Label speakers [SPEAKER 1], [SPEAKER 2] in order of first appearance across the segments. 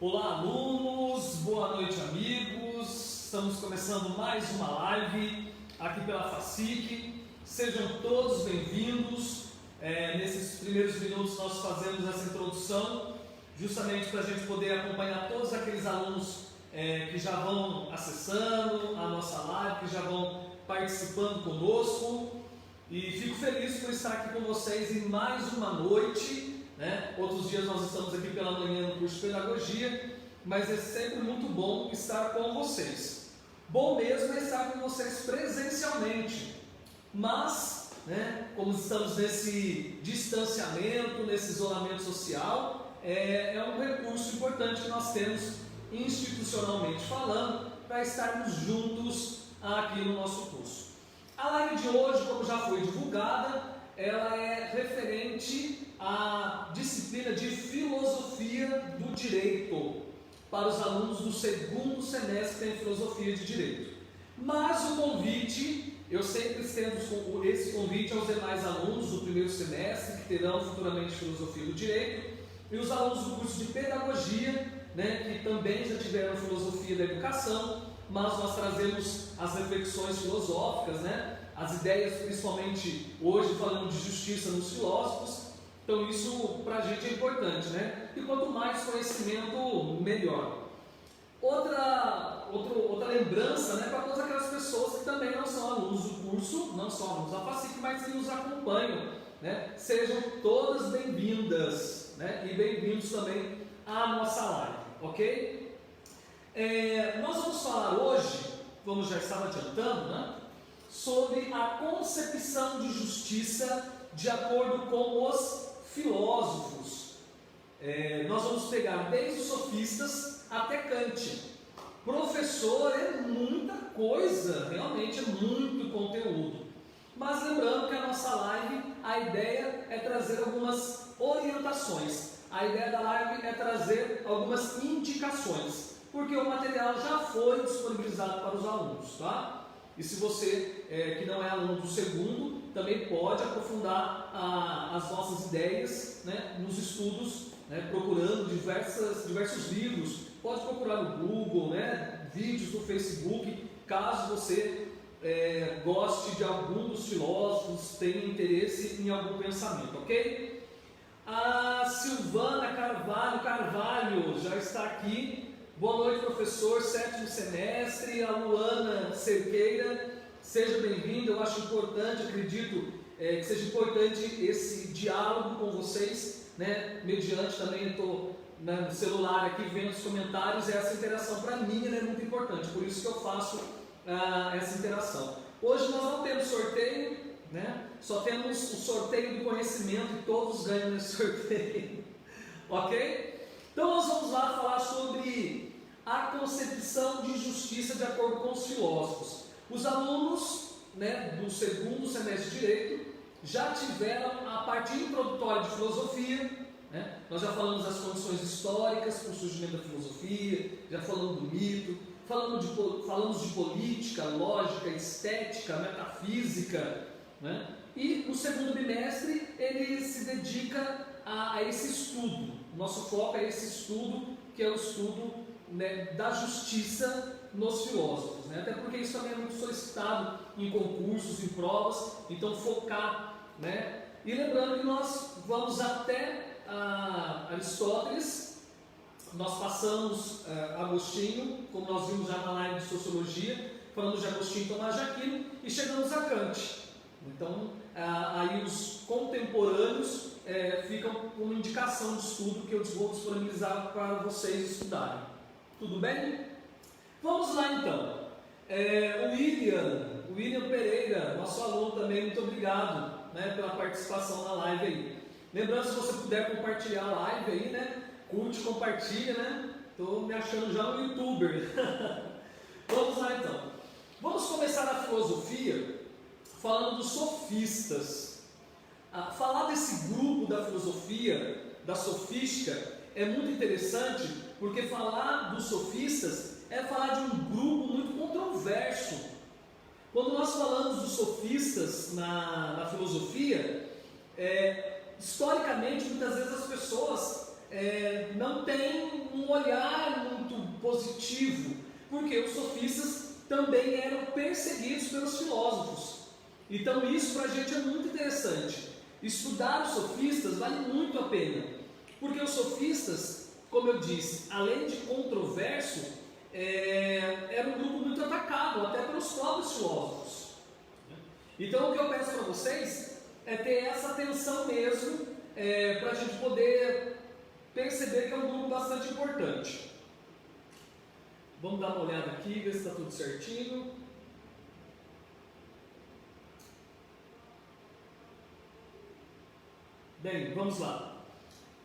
[SPEAKER 1] Olá, alunos, boa noite, amigos. Estamos começando mais uma live aqui pela FACIC. Sejam todos bem-vindos. Nesses primeiros minutos nós fazemos essa introdução justamente para a gente poder acompanhar todos aqueles alunos que já vão acessando a nossa live, que já vão participando conosco. E fico feliz por estar aqui com vocês em mais uma noite. Outros dias nós estamos aqui pela manhã no curso de Pedagogia, mas é sempre muito bom estar com vocês. Bom mesmo é estar com vocês presencialmente, mas, como estamos nesse distanciamento, nesse isolamento social, é um recurso importante que nós temos institucionalmente falando para estarmos juntos aqui no nosso curso. A live de hoje, como já foi divulgada, ela é referente à disciplina de Filosofia do Direito para os alunos do segundo semestre que tem Filosofia de Direito. Mas o convite, eu sempre estendo esse convite aos demais alunos do primeiro semestre que terão futuramente Filosofia do Direito e os alunos do curso de Pedagogia, que também já tiveram Filosofia da Educação, mas nós trazemos as reflexões filosóficas, as ideias, principalmente hoje falando de justiça nos filósofos. Então isso para a gente é importante, E quanto mais conhecimento, melhor. Outra lembrança, para todas aquelas pessoas que também não são alunos do curso, não são alunos da FACIC, mas que nos acompanham, Sejam todas bem-vindas, e bem-vindos também à nossa live, ok? Nós vamos falar hoje, como já estava adiantando, sobre a concepção de justiça de acordo com os filósofos. Nós vamos pegar desde os sofistas até Kant. Professor, é muita coisa, realmente é muito conteúdo. Mas lembrando que a nossa live, a ideia é trazer algumas orientações. A ideia da live é trazer algumas indicações, porque o material já foi disponibilizado para os alunos, E se você que não é aluno do segundo, também pode aprofundar as nossas ideias, nos estudos, procurando diversos livros. Pode procurar no Google, vídeos no Facebook, caso você goste de algum dos filósofos, tenha interesse em algum pensamento, ok? A Silvana Carvalho já está aqui. Boa noite, professor, sétimo semestre. A Luana Cerqueira, seja bem-vinda. Eu acho importante, acredito que seja importante esse diálogo com vocês, mediante também, eu estou no celular aqui vendo os comentários, e essa interação para mim é muito importante, por isso que eu faço essa interação. Hoje nós não temos sorteio, só temos o sorteio do conhecimento e todos ganham nesse sorteio, ok? Então nós vamos lá falar sobre a concepção de justiça de acordo com os filósofos. Os alunos do segundo semestre de Direito já tiveram a parte introdutória de filosofia, nós já falamos das condições históricas para o surgimento da filosofia, já falamos do mito, falamos de política, lógica, estética, metafísica, E no segundo bimestre ele se dedica a esse estudo. Nosso foco é esse estudo, que é o estudo da justiça nos filósofos, Até porque isso também é muito solicitado em concursos, em provas, então focar, E lembrando que nós vamos até Aristóteles, nós passamos Agostinho, como nós vimos já na live de Sociologia, falamos de Agostinho e Tomás de Aquino, e chegamos a Kant. Então, aí os contemporâneos ficam com uma indicação de estudo que eu vou disponibilizar para vocês estudarem. Tudo bem? Vamos lá então. O William Pereira, nosso aluno também, muito obrigado pela participação na live aí. Lembrando, se você puder compartilhar a live aí, curte, compartilha, Estou me achando já um youtuber. Vamos lá então. Vamos começar a filosofia falando dos sofistas. Falar desse grupo da filosofia, da sofística, é muito interessante, porque falar dos sofistas é falar de um grupo muito controverso. Quando nós falamos dos sofistas na filosofia, historicamente, muitas vezes as pessoas não têm um olhar muito positivo, porque os sofistas também eram perseguidos pelos filósofos. Então isso para a gente é muito interessante. Estudar os sofistas vale muito a pena, porque os sofistas, como eu disse, além de controverso, era um grupo muito atacado, até pelos próprios filósofos. Então o que eu peço para vocês é ter essa atenção mesmo, para a gente poder perceber que é um grupo bastante importante. Vamos dar uma olhada aqui, ver se está tudo certinho. Bem, vamos lá.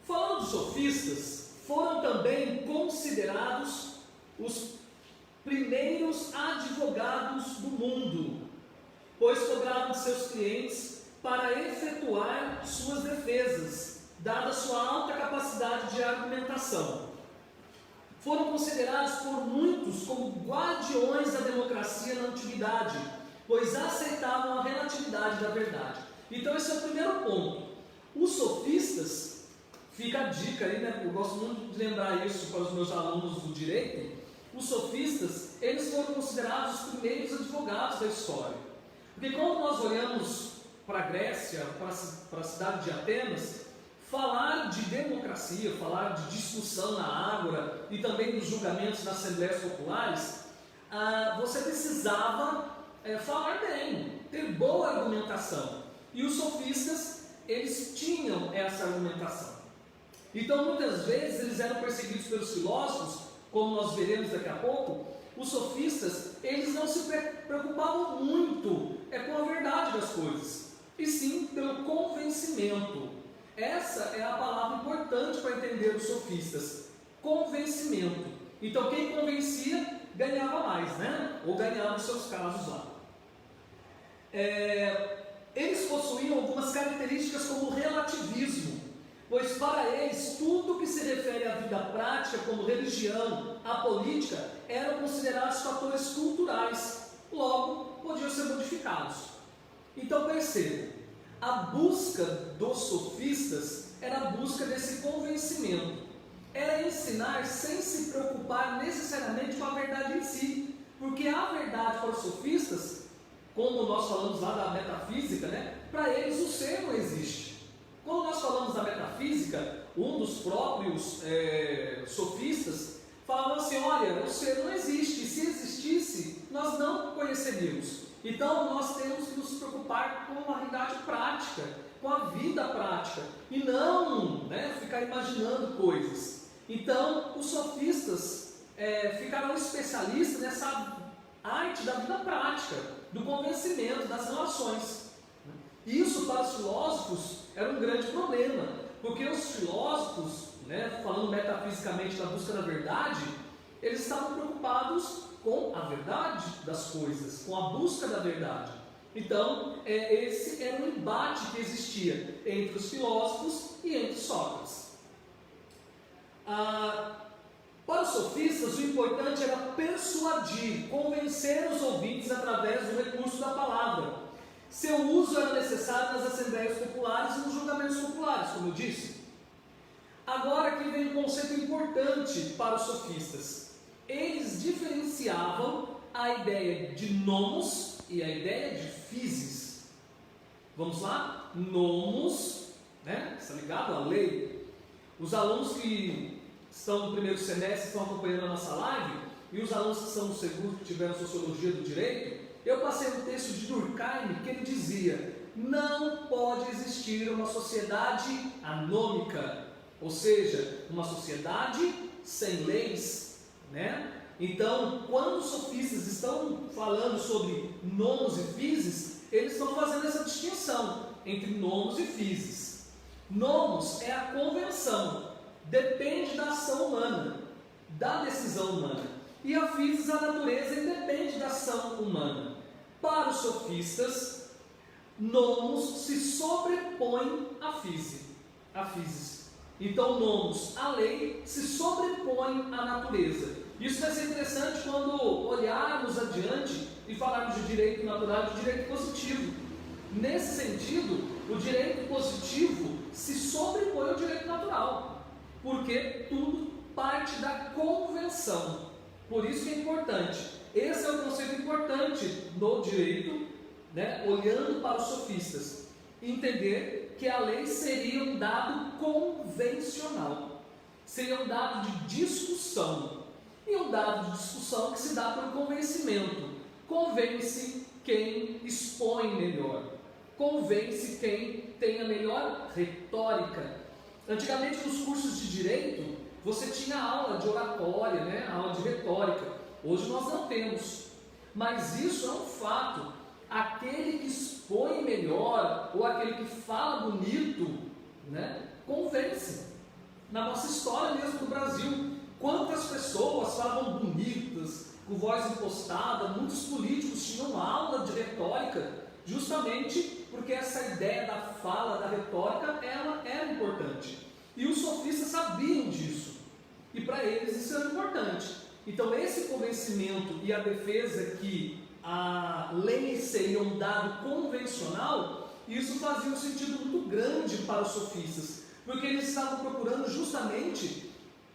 [SPEAKER 1] Falando dos sofistas, foram também considerados os primeiros advogados do mundo, pois cobravam de seus clientes para efetuar suas defesas, dada sua alta capacidade de argumentação. Foram considerados por muitos como guardiões da democracia na antiguidade, pois aceitavam a relatividade da verdade. Então esse é o primeiro ponto. Os sofistas, fica a dica aí, né? Eu gosto muito de lembrar isso para os meus alunos do direito. Os sofistas, eles foram considerados os primeiros advogados da história. Porque quando nós olhamos para a Grécia, para a cidade de Atenas, falar de democracia, falar de discussão na ágora e também dos julgamentos nas assembleias populares, você precisava falar bem, ter boa argumentação. E os sofistas, eles tinham essa argumentação. Então, muitas vezes, eles eram perseguidos pelos filósofos, como nós veremos daqui a pouco. Os sofistas, eles não se preocupavam muito com a verdade das coisas, e sim pelo convencimento. Essa é a palavra importante para entender os sofistas: convencimento. Então, quem convencia ganhava mais, né? Ou ganhava os seus casos lá. Eles possuíam algumas características como relativismo, pois para eles tudo que se refere à vida prática, como religião, à política, eram considerados fatores culturais, logo podiam ser modificados. Então perceba, a busca dos sofistas era a busca desse convencimento, era ensinar sem se preocupar necessariamente com a verdade em si, porque a verdade para os sofistas, como nós falamos lá da metafísica, né? Para eles o ser não existe. Quando nós falamos da metafísica, um dos próprios sofistas falava assim: olha, o ser não existe, se existisse, nós não conheceríamos. Então nós temos que nos preocupar com a realidade prática, com a vida prática, e não ficar imaginando coisas. Então os sofistas ficaram especialistas nessa arte da vida prática, do convencimento, das relações. Isso para os filósofos era um grande problema, porque os filósofos, falando metafisicamente da busca da verdade, eles estavam preocupados com a verdade das coisas, com a busca da verdade. Então, esse era um embate que existia entre os filósofos e entre Sócrates. Para os sofistas, o importante era persuadir, convencer os ouvintes através do recurso da palavra. Seu uso era necessário nas assembleias populares e nos julgamentos populares, como eu disse. Agora aqui vem um conceito importante para os sofistas. Eles diferenciavam a ideia de nomos e a ideia de physis. Vamos lá? Nomos, está ligado à lei. Os alunos que estão no primeiro semestre estão acompanhando a nossa live, e os alunos que estão no segundo, que tiveram Sociologia do Direito, eu passei um texto de Durkheim que ele dizia: não pode existir uma sociedade anômica, ou seja, uma sociedade sem leis, Então, quando os sofistas estão falando sobre nomos e physis, eles estão fazendo essa distinção entre nomos e physis. Nomos é a convenção, depende da ação humana, da decisão humana. E a physis, a natureza, independe da ação humana. Para os sofistas, nomos se sobrepõe à physis. Então, nomos, a lei, se sobrepõe à natureza. Isso vai ser interessante quando olharmos adiante e falarmos de direito natural e de direito positivo. Nesse sentido, o direito positivo se sobrepõe ao direito natural. porque tudo parte da convenção. Por isso que é importante. Esse é o conceito importante do direito, né? Olhando para os sofistas, entender que a lei seria um dado convencional, seria um dado de discussão, e um dado de discussão que se dá por convencimento. Convence quem expõe melhor, convence quem tem a melhor retórica. Antigamente, nos cursos de direito, você tinha aula de oratória, né? Aula de retórica. Hoje nós não temos, mas isso é um fato. Aquele que expõe melhor, ou aquele que fala bonito, né? Convence. Na nossa história mesmo do Brasil, quantas pessoas falavam bonitas, com voz impostada, muitos políticos tinham aula de retórica, justamente porque essa ideia da fala, da retórica, ela era importante. E os sofistas sabiam disso, e para eles isso era importante. Então esse convencimento e a defesa que a lei seria um dado convencional, isso fazia um sentido muito grande para os sofistas, porque eles estavam procurando justamente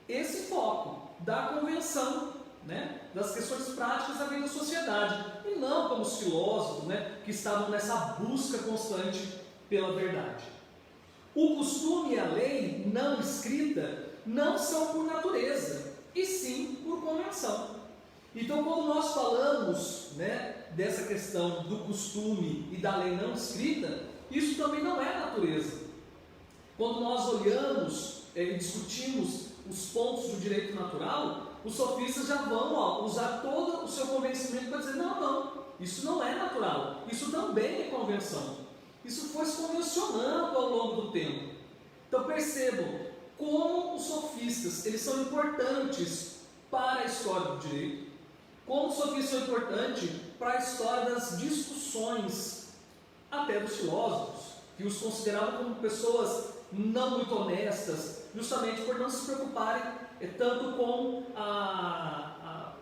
[SPEAKER 1] esse foco da convenção, né, das questões práticas da vida da sociedade, e não como os filósofos, né, que estavam nessa busca constante pela verdade. O costume e a lei não escrita não são por natureza, e sim por convenção. Então, quando nós falamos, né, dessa questão do costume e da lei não escrita, isso também não é natureza. Quando nós olhamos e discutimos os pontos do direito natural, os sofistas já vão usar todo o seu convencimento para dizer, não, isso não é natural, isso também é convenção. Isso foi se convencionando ao longo do tempo. Então percebam como os sofistas, eles são importantes para a história do direito, como os sofistas são importantes para a história das discussões, até dos filósofos, que os consideravam como pessoas não muito honestas, justamente por não se preocuparem tanto com a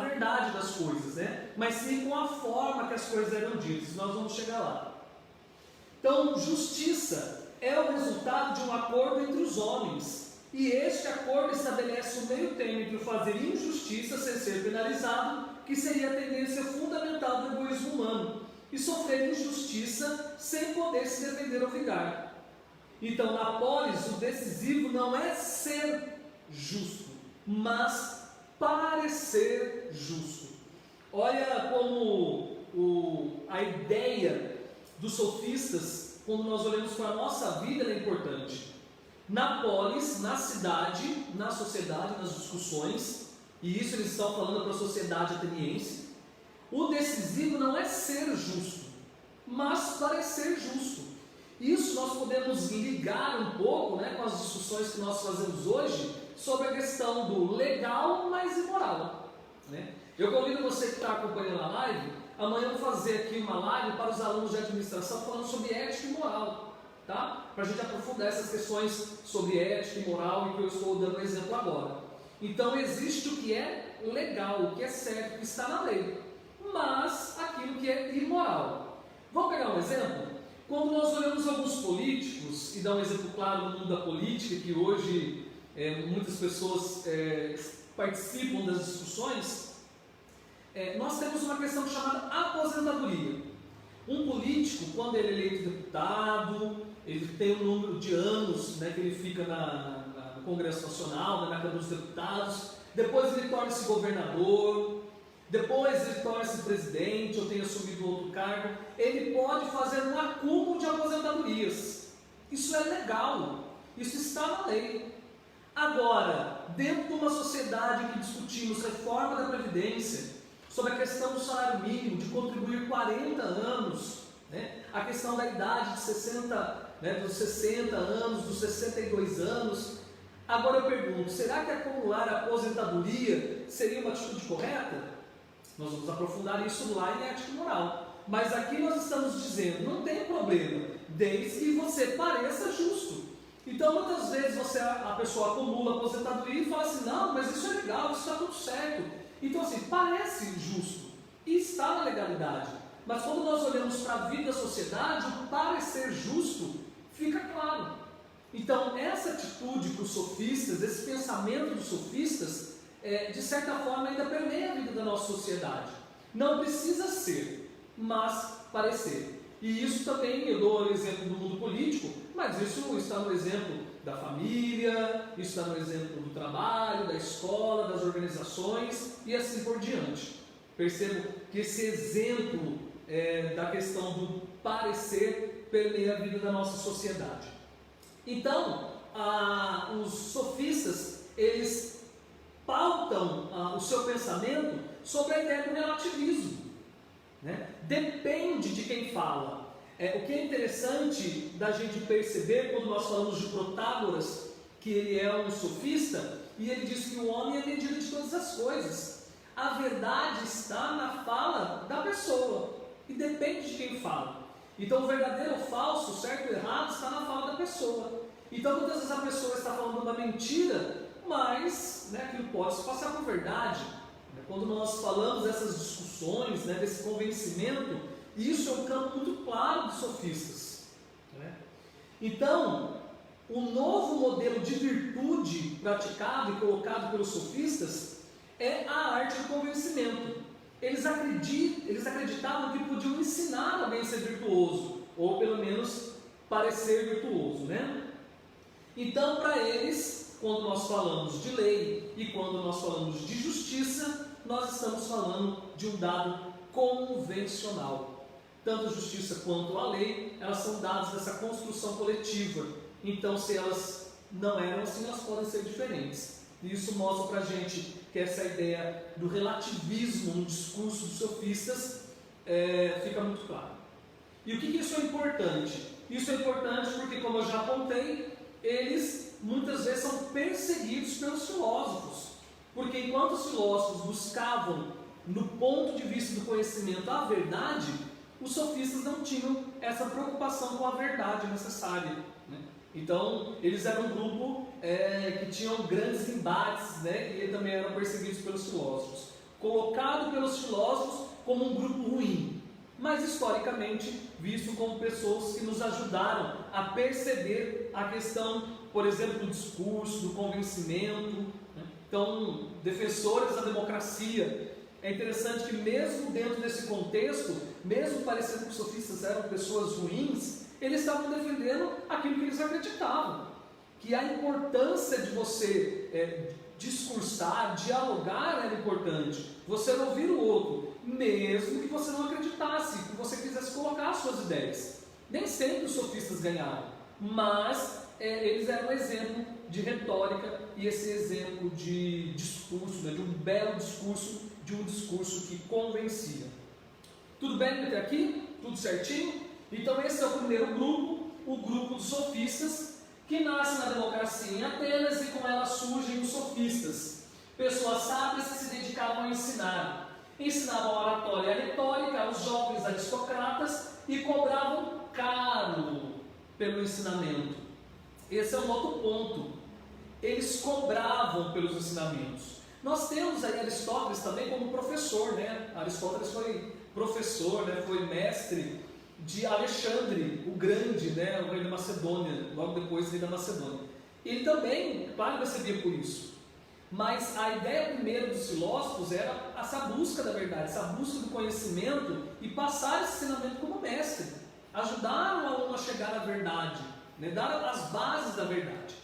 [SPEAKER 1] verdade das coisas, né? Mas sim com a forma que as coisas eram ditas. Nós vamos chegar lá. Então, justiça é o resultado de um acordo entre os homens, e este acordo estabelece o meio termo entre o fazer injustiça sem ser penalizado, que seria a tendência fundamental do egoísmo humano, e sofrer injustiça sem poder se defender ou vingar. Então, na polis, o decisivo não é ser justo, mas parecer justo. Olha como a ideia dos sofistas, quando nós olhamos para a nossa vida, ela é importante. Na polis, na cidade, na sociedade, nas discussões, e isso eles estão falando para a sociedade ateniense, o decisivo não é ser justo, mas parecer justo. Isso nós podemos ligar um pouco, né, com as discussões que nós fazemos hoje sobre a questão do legal mais imoral, né? Eu convido você que está acompanhando a live, amanhã eu vou fazer aqui uma live para os alunos de administração falando sobre ética e moral, tá? Para a gente aprofundar essas questões sobre ética e moral, e que eu estou dando um exemplo agora. Então existe o que é legal, o que é certo, o que está na lei, mas aquilo que é imoral. Vamos pegar um exemplo? Quando nós olhamos alguns políticos, e dá um exemplo claro no mundo da política, que hoje muitas pessoas participam das discussões, nós temos uma questão chamada aposentadoria. Um político, quando ele é eleito deputado, ele tem um número de anos, né, que ele fica no Congresso Nacional, na Câmara dos Deputados, depois ele torna-se governador, depois ele torna-se presidente ou tem assumido outro cargo, ele pode fazer um acúmulo de aposentadorias. Isso é legal, isso está na lei. Agora, dentro de uma sociedade que discutimos reforma da Previdência, sobre a questão do salário mínimo, de contribuir 40 anos, né, a questão da idade de 60, né, dos 60 anos, dos 62 anos, agora eu pergunto, será que acumular a aposentadoria seria uma atitude correta? Nós vamos aprofundar isso lá em ética e moral. Mas aqui nós estamos dizendo, não tem problema, desde que você pareça justo. Então, muitas vezes a pessoa acumula a aposentadoria e fala assim, não, mas isso é legal, isso está tudo certo. Então, assim, parece justo e está na legalidade. Mas quando nós olhamos para a vida da sociedade, o parecer justo fica claro. Então, essa atitude para os sofistas, esse pensamento dos sofistas, de certa forma ainda permeia a vida da nossa sociedade. Não precisa ser, mas parecer. E isso também, eu dou o exemplo do mundo político, mas isso está no exemplo da família, isso está no exemplo do trabalho, da escola, das organizações e assim por diante. Percebo que esse exemplo da questão do parecer permeia a vida da nossa sociedade. Então, os sofistas, eles pautam o seu pensamento sobre a ideia do relativismo, né? Depende de quem fala. O que é interessante da gente perceber quando nós falamos de Protágoras, que ele é um sofista, e ele diz que o homem é medida de todas as coisas. A verdade está na fala da pessoa, e depende de quem fala. Então, o verdadeiro ou falso, certo ou errado, está na fala da pessoa. Então, muitas vezes a pessoa está falando uma mentira, mas aquilo pode se passar por verdade. Quando nós falamos dessas discussões, desse convencimento, isso é um campo muito claro dos sofistas. Então, o novo modelo de virtude praticado e colocado pelos sofistas é a arte do convencimento. Eles acreditavam que podiam ensinar a bem ser virtuoso, ou pelo menos parecer virtuoso, Então, para eles, quando nós falamos de lei e quando nós falamos de justiça, nós estamos falando de um dado convencional. Tanto a justiça quanto a lei, elas são dados dessa construção coletiva. Então, se elas não eram assim, elas podem ser diferentes. E isso mostra para a gente que essa ideia do relativismo no discurso dos sofistas fica muito claro. E o que isso é importante? Isso é importante porque, como eu já apontei, eles muitas vezes são perseguidos pelos filósofos. Porque enquanto os filósofos buscavam, no ponto de vista do conhecimento, a verdade, os sofistas não tinham essa preocupação com a verdade necessária. Então, eles eram um grupo que tinham grandes embates, e também eram perseguidos pelos filósofos. Colocado pelos filósofos como um grupo ruim, mas historicamente visto como pessoas que nos ajudaram a perceber a questão, por exemplo, do discurso, do convencimento. Então, defensores da democracia. É interessante que mesmo dentro desse contexto, mesmo parecendo que os sofistas eram pessoas ruins, eles estavam defendendo aquilo que eles acreditavam, que a importância de você discursar, dialogar era importante, você não ouvir o outro, mesmo que você não acreditasse, que você quisesse colocar as suas ideias. Nem sempre os sofistas ganharam, mas eles eram um exemplo de retórica e esse exemplo de discurso, de um belo discurso, de um discurso que convencia. Tudo bem até aqui? Tudo certinho? Então esse é o primeiro grupo, o grupo dos sofistas, que nasce na democracia em Atenas e com ela surgem os sofistas, pessoas sábias que se dedicavam a ensinar. Ensinavam a oratória e a retórica aos jovens aristocratas e cobravam caro pelo ensinamento. Esse é um outro ponto. Eles cobravam pelos ensinamentos. Nós temos aí Aristóteles também como professor, Aristóteles foi professor, foi mestre de Alexandre, o Grande, o rei da Macedônia, logo depois rei da Macedônia. Ele também, claro, recebia por isso. Mas a ideia primeira dos filósofos era essa busca da verdade, essa busca do conhecimento e passar esse ensinamento como mestre. Ajudar o aluno a chegar à verdade, dar as bases da verdade.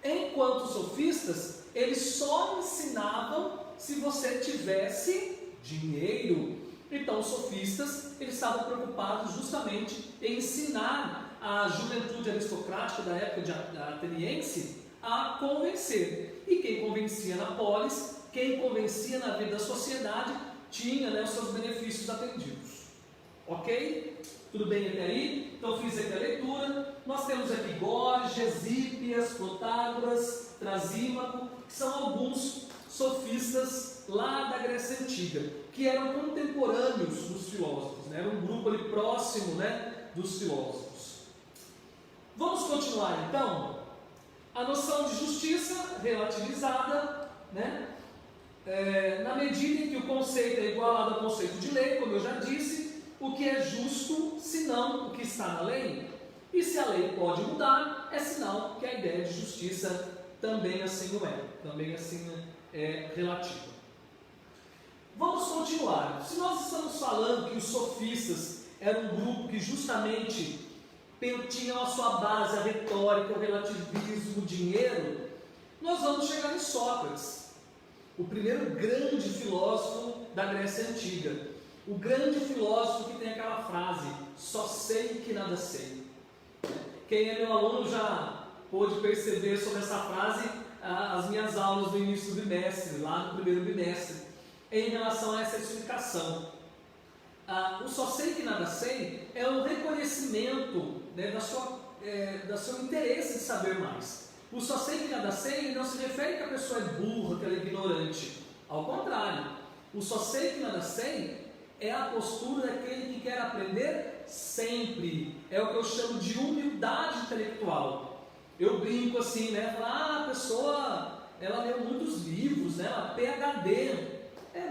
[SPEAKER 1] Enquanto os sofistas, eles só ensinavam se você tivesse dinheiro. Então os sofistas, eles estavam preocupados justamente em ensinar a juventude aristocrática da época ateniense a convencer. E quem convencia na polis, quem convencia na vida da sociedade, tinha os seus benefícios atendidos. Ok? Tudo bem até aí? Então fiz aqui a leitura. Nós temos aqui Gorgias, Hípias, Protágoras, Trasímaco, que são alguns sofistas lá da Grécia Antiga, que eram contemporâneos dos filósofos, era um grupo ali próximo dos filósofos. Vamos continuar então. A noção de justiça relativizada, na medida em que o conceito é igualado ao conceito de lei, como eu já disse, o que é justo, se não o que está na lei. E se a lei pode mudar, é sinal que a ideia de justiça também assim não é, também assim é relativa. Vamos continuar. Se nós estamos falando que os sofistas eram um grupo que justamente tinham a sua base, a retórica, o relativismo, o dinheiro, nós vamos chegar em Sócrates, o primeiro grande filósofo da Grécia Antiga. O grande filósofo que tem aquela frase, só sei que nada sei. Quem é meu aluno já pôde perceber sobre essa frase as minhas aulas do início do bimestre, lá no primeiro bimestre, em relação a essa explicação. O só sei que nada sei é um reconhecimento, né, do seu interesse de saber mais. O só sei que nada sei não se refere que a pessoa é burra, que ela é ignorante. Ao contrário, o só sei que nada sei é a postura daquele que quer aprender sempre. É o que eu chamo de humildade intelectual. Eu brinco assim, né? Falar, a pessoa, ela leu muitos livros, né? Ela é PhD.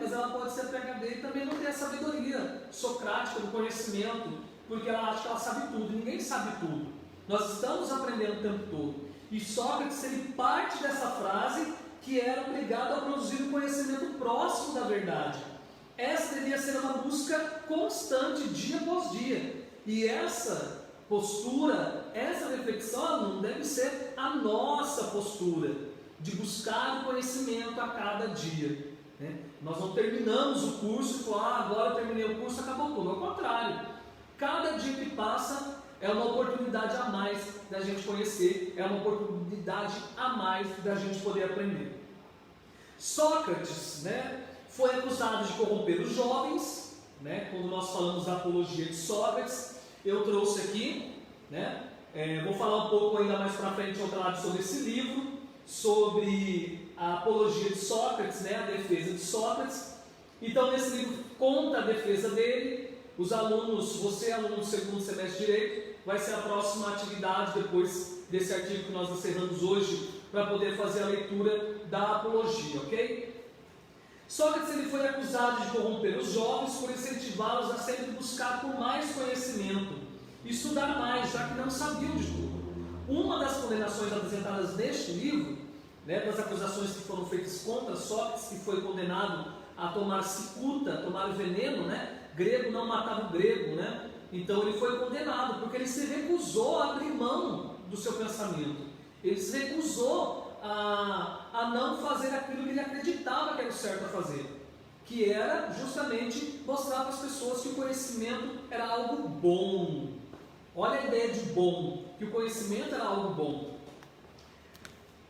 [SPEAKER 1] Mas ela pode ser PhD e também não ter a sabedoria socrática do conhecimento, porque ela acha que ela sabe tudo. Ninguém sabe tudo. Nós estamos aprendendo o tempo todo. E Sócrates, ele parte dessa frase que era obrigado a produzir um conhecimento próximo da verdade. Essa devia ser uma busca constante, dia após dia. E essa postura, essa reflexão não deve ser a nossa postura, de buscar o conhecimento a cada dia. Né? Nós não terminamos o curso e falamos, agora eu terminei o curso, acabou tudo. Ao contrário, cada dia que passa é uma oportunidade a mais da gente conhecer, é uma oportunidade a mais da gente poder aprender. Sócrates, né, foi acusado de corromper os jovens, né, quando nós falamos da apologia de Sócrates, eu trouxe aqui, né, vou falar um pouco ainda mais para frente outra lado sobre esse livro, sobre a apologia de Sócrates, né, a defesa de Sócrates. Então nesse livro conta a defesa dele. Os alunos, você aluno do segundo semestre de Direito, vai ser a próxima atividade depois desse artigo que nós encerramos hoje, para poder fazer a leitura da apologia, ok? Sócrates, ele foi acusado de corromper os jovens por incentivá-los a sempre buscar por mais conhecimento, estudar mais, já que não sabiam de tudo. Uma das condenações apresentadas neste livro, né, das acusações que foram feitas contra Sócrates, que foi condenado a tomar cicuta, tomar o veneno, né? Grego não matava o grego, né? Então ele foi condenado, porque ele se recusou a abrir mão do seu pensamento. Ele se recusou a não fazer aquilo que ele acreditava que era o certo a fazer, que era justamente mostrar para as pessoas que o conhecimento era algo bom. Olha a ideia de bom, que o conhecimento era algo bom.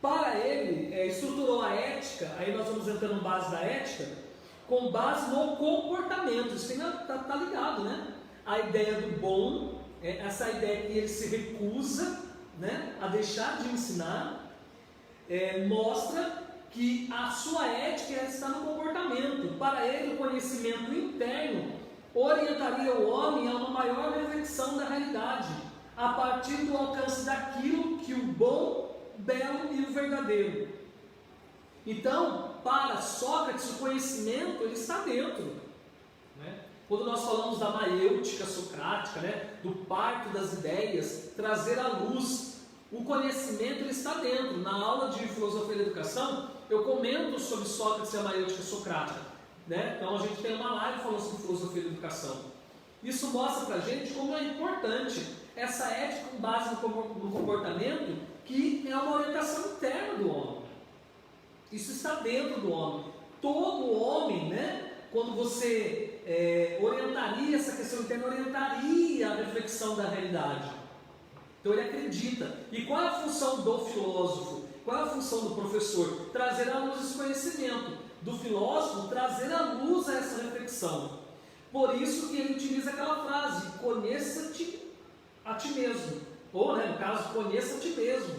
[SPEAKER 1] Para ele, estruturou a ética, aí nós vamos entrando na base da ética, com base no comportamento. Isso está ligado, né? A ideia do bom, essa ideia que ele se recusa, né, a deixar de ensinar, mostra que a sua ética está no comportamento. Para ele, o conhecimento interno orientaria o homem a uma maior reflexão da realidade, a partir do alcance daquilo que o bom, belo e o verdadeiro. Então, para Sócrates, o conhecimento ele está dentro. Né? Quando nós falamos da maêutica socrática, né, do parto das ideias, trazer à luz, o conhecimento ele está dentro. Na aula de Filosofia da Educação, eu comento sobre Sócrates e a maêutica socrática. Né? Então, a gente tem uma live falando sobre Filosofia da Educação. Isso mostra para a gente como é importante essa ética com base no comportamento, que é uma orientação interna do homem. Isso está dentro do homem. Todo homem, né, quando você orientaria essa questão interna, orientaria a reflexão da realidade. Então ele acredita. E qual é a função do filósofo? Qual é a função do professor? Trazer à luz esse conhecimento. Do filósofo, trazer à luz essa reflexão. Por isso que ele utiliza aquela frase, conheça-te a ti mesmo. Ou, né, no caso, conheça a ti mesmo.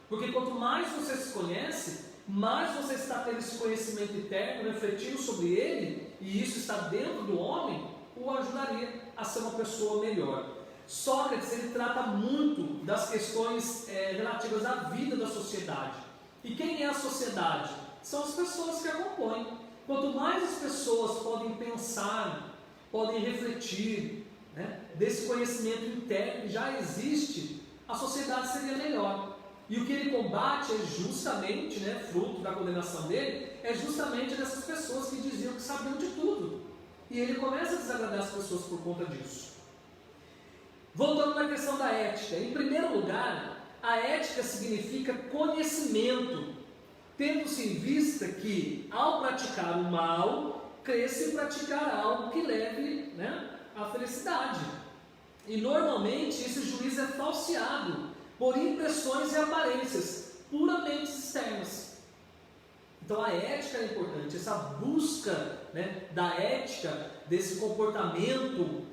[SPEAKER 1] Porque quanto mais você se conhece, mais você está tendo esse conhecimento interno, refletindo sobre ele, e isso está dentro do homem, o ajudaria a ser uma pessoa melhor. Sócrates, ele trata muito das questões relativas à vida da sociedade. E quem é a sociedade? São as pessoas que a compõem. Quanto mais as pessoas podem pensar, podem refletir, né, desse conhecimento interno que já existe, a sociedade seria melhor. E o que ele combate é justamente, fruto da condenação dele, é justamente dessas pessoas que diziam que sabiam de tudo. E ele começa a desagradar as pessoas por conta disso. Voltando na questão da ética. Em primeiro lugar, a ética significa conhecimento, tendo-se em vista que, ao praticar o mal, crê-se praticar algo que leve à felicidade. E normalmente esse juízo é falseado por impressões e aparências puramente externas. Então a ética é importante, essa busca da ética, desse comportamento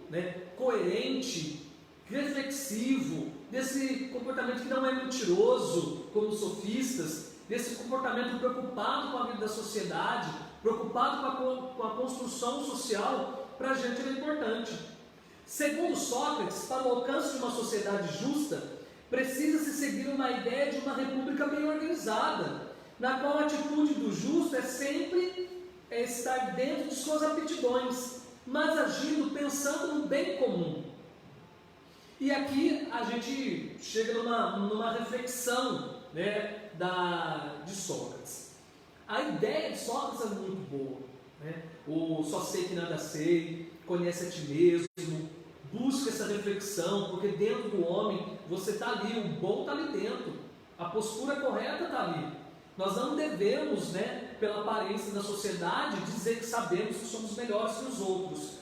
[SPEAKER 1] coerente, reflexivo, desse comportamento que não é mentiroso, como os sofistas, desse comportamento preocupado com a vida da sociedade, preocupado com a construção social, para a gente é importante. Segundo Sócrates, para o alcance de uma sociedade justa, precisa-se seguir uma ideia de uma república bem organizada, na qual a atitude do justo é sempre estar dentro de suas aptidões, mas agindo pensando no bem comum. E aqui a gente chega numa reflexão de Sócrates. A ideia de Sócrates é muito boa. O só sei que nada sei, conhece a ti mesmo, busca essa reflexão, porque dentro do homem você está ali, o bom está ali dentro, a postura correta está ali. Nós não devemos, pela aparência da sociedade, dizer que sabemos que somos melhores que os outros,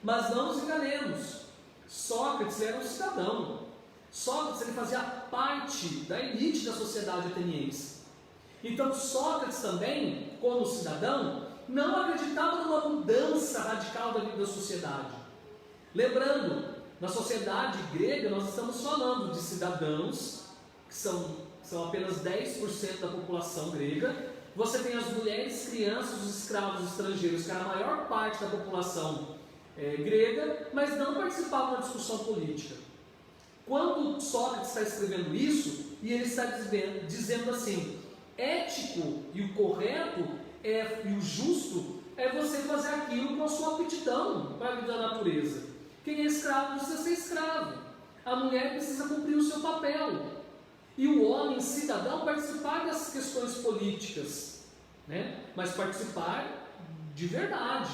[SPEAKER 1] mas não nos enganemos. Sócrates era um cidadão. Sócrates ele fazia parte da elite da sociedade ateniense. Então Sócrates também, como cidadão, não acreditava numa mudança radical da vida da sociedade. Lembrando, na sociedade grega nós estamos falando de cidadãos, que são apenas 10% da população grega. Você tem as mulheres, crianças, os escravos estrangeiros, que era a maior parte da população grega, mas não participavam da discussão política. Quando Sócrates está escrevendo isso, e ele está dizendo assim, ético e o correto e o justo é você fazer aquilo com a sua aptidão para a vida da natureza. Quem é escravo precisa ser escravo, a mulher precisa cumprir o seu papel, e o homem cidadão participar das questões políticas, mas participar de verdade,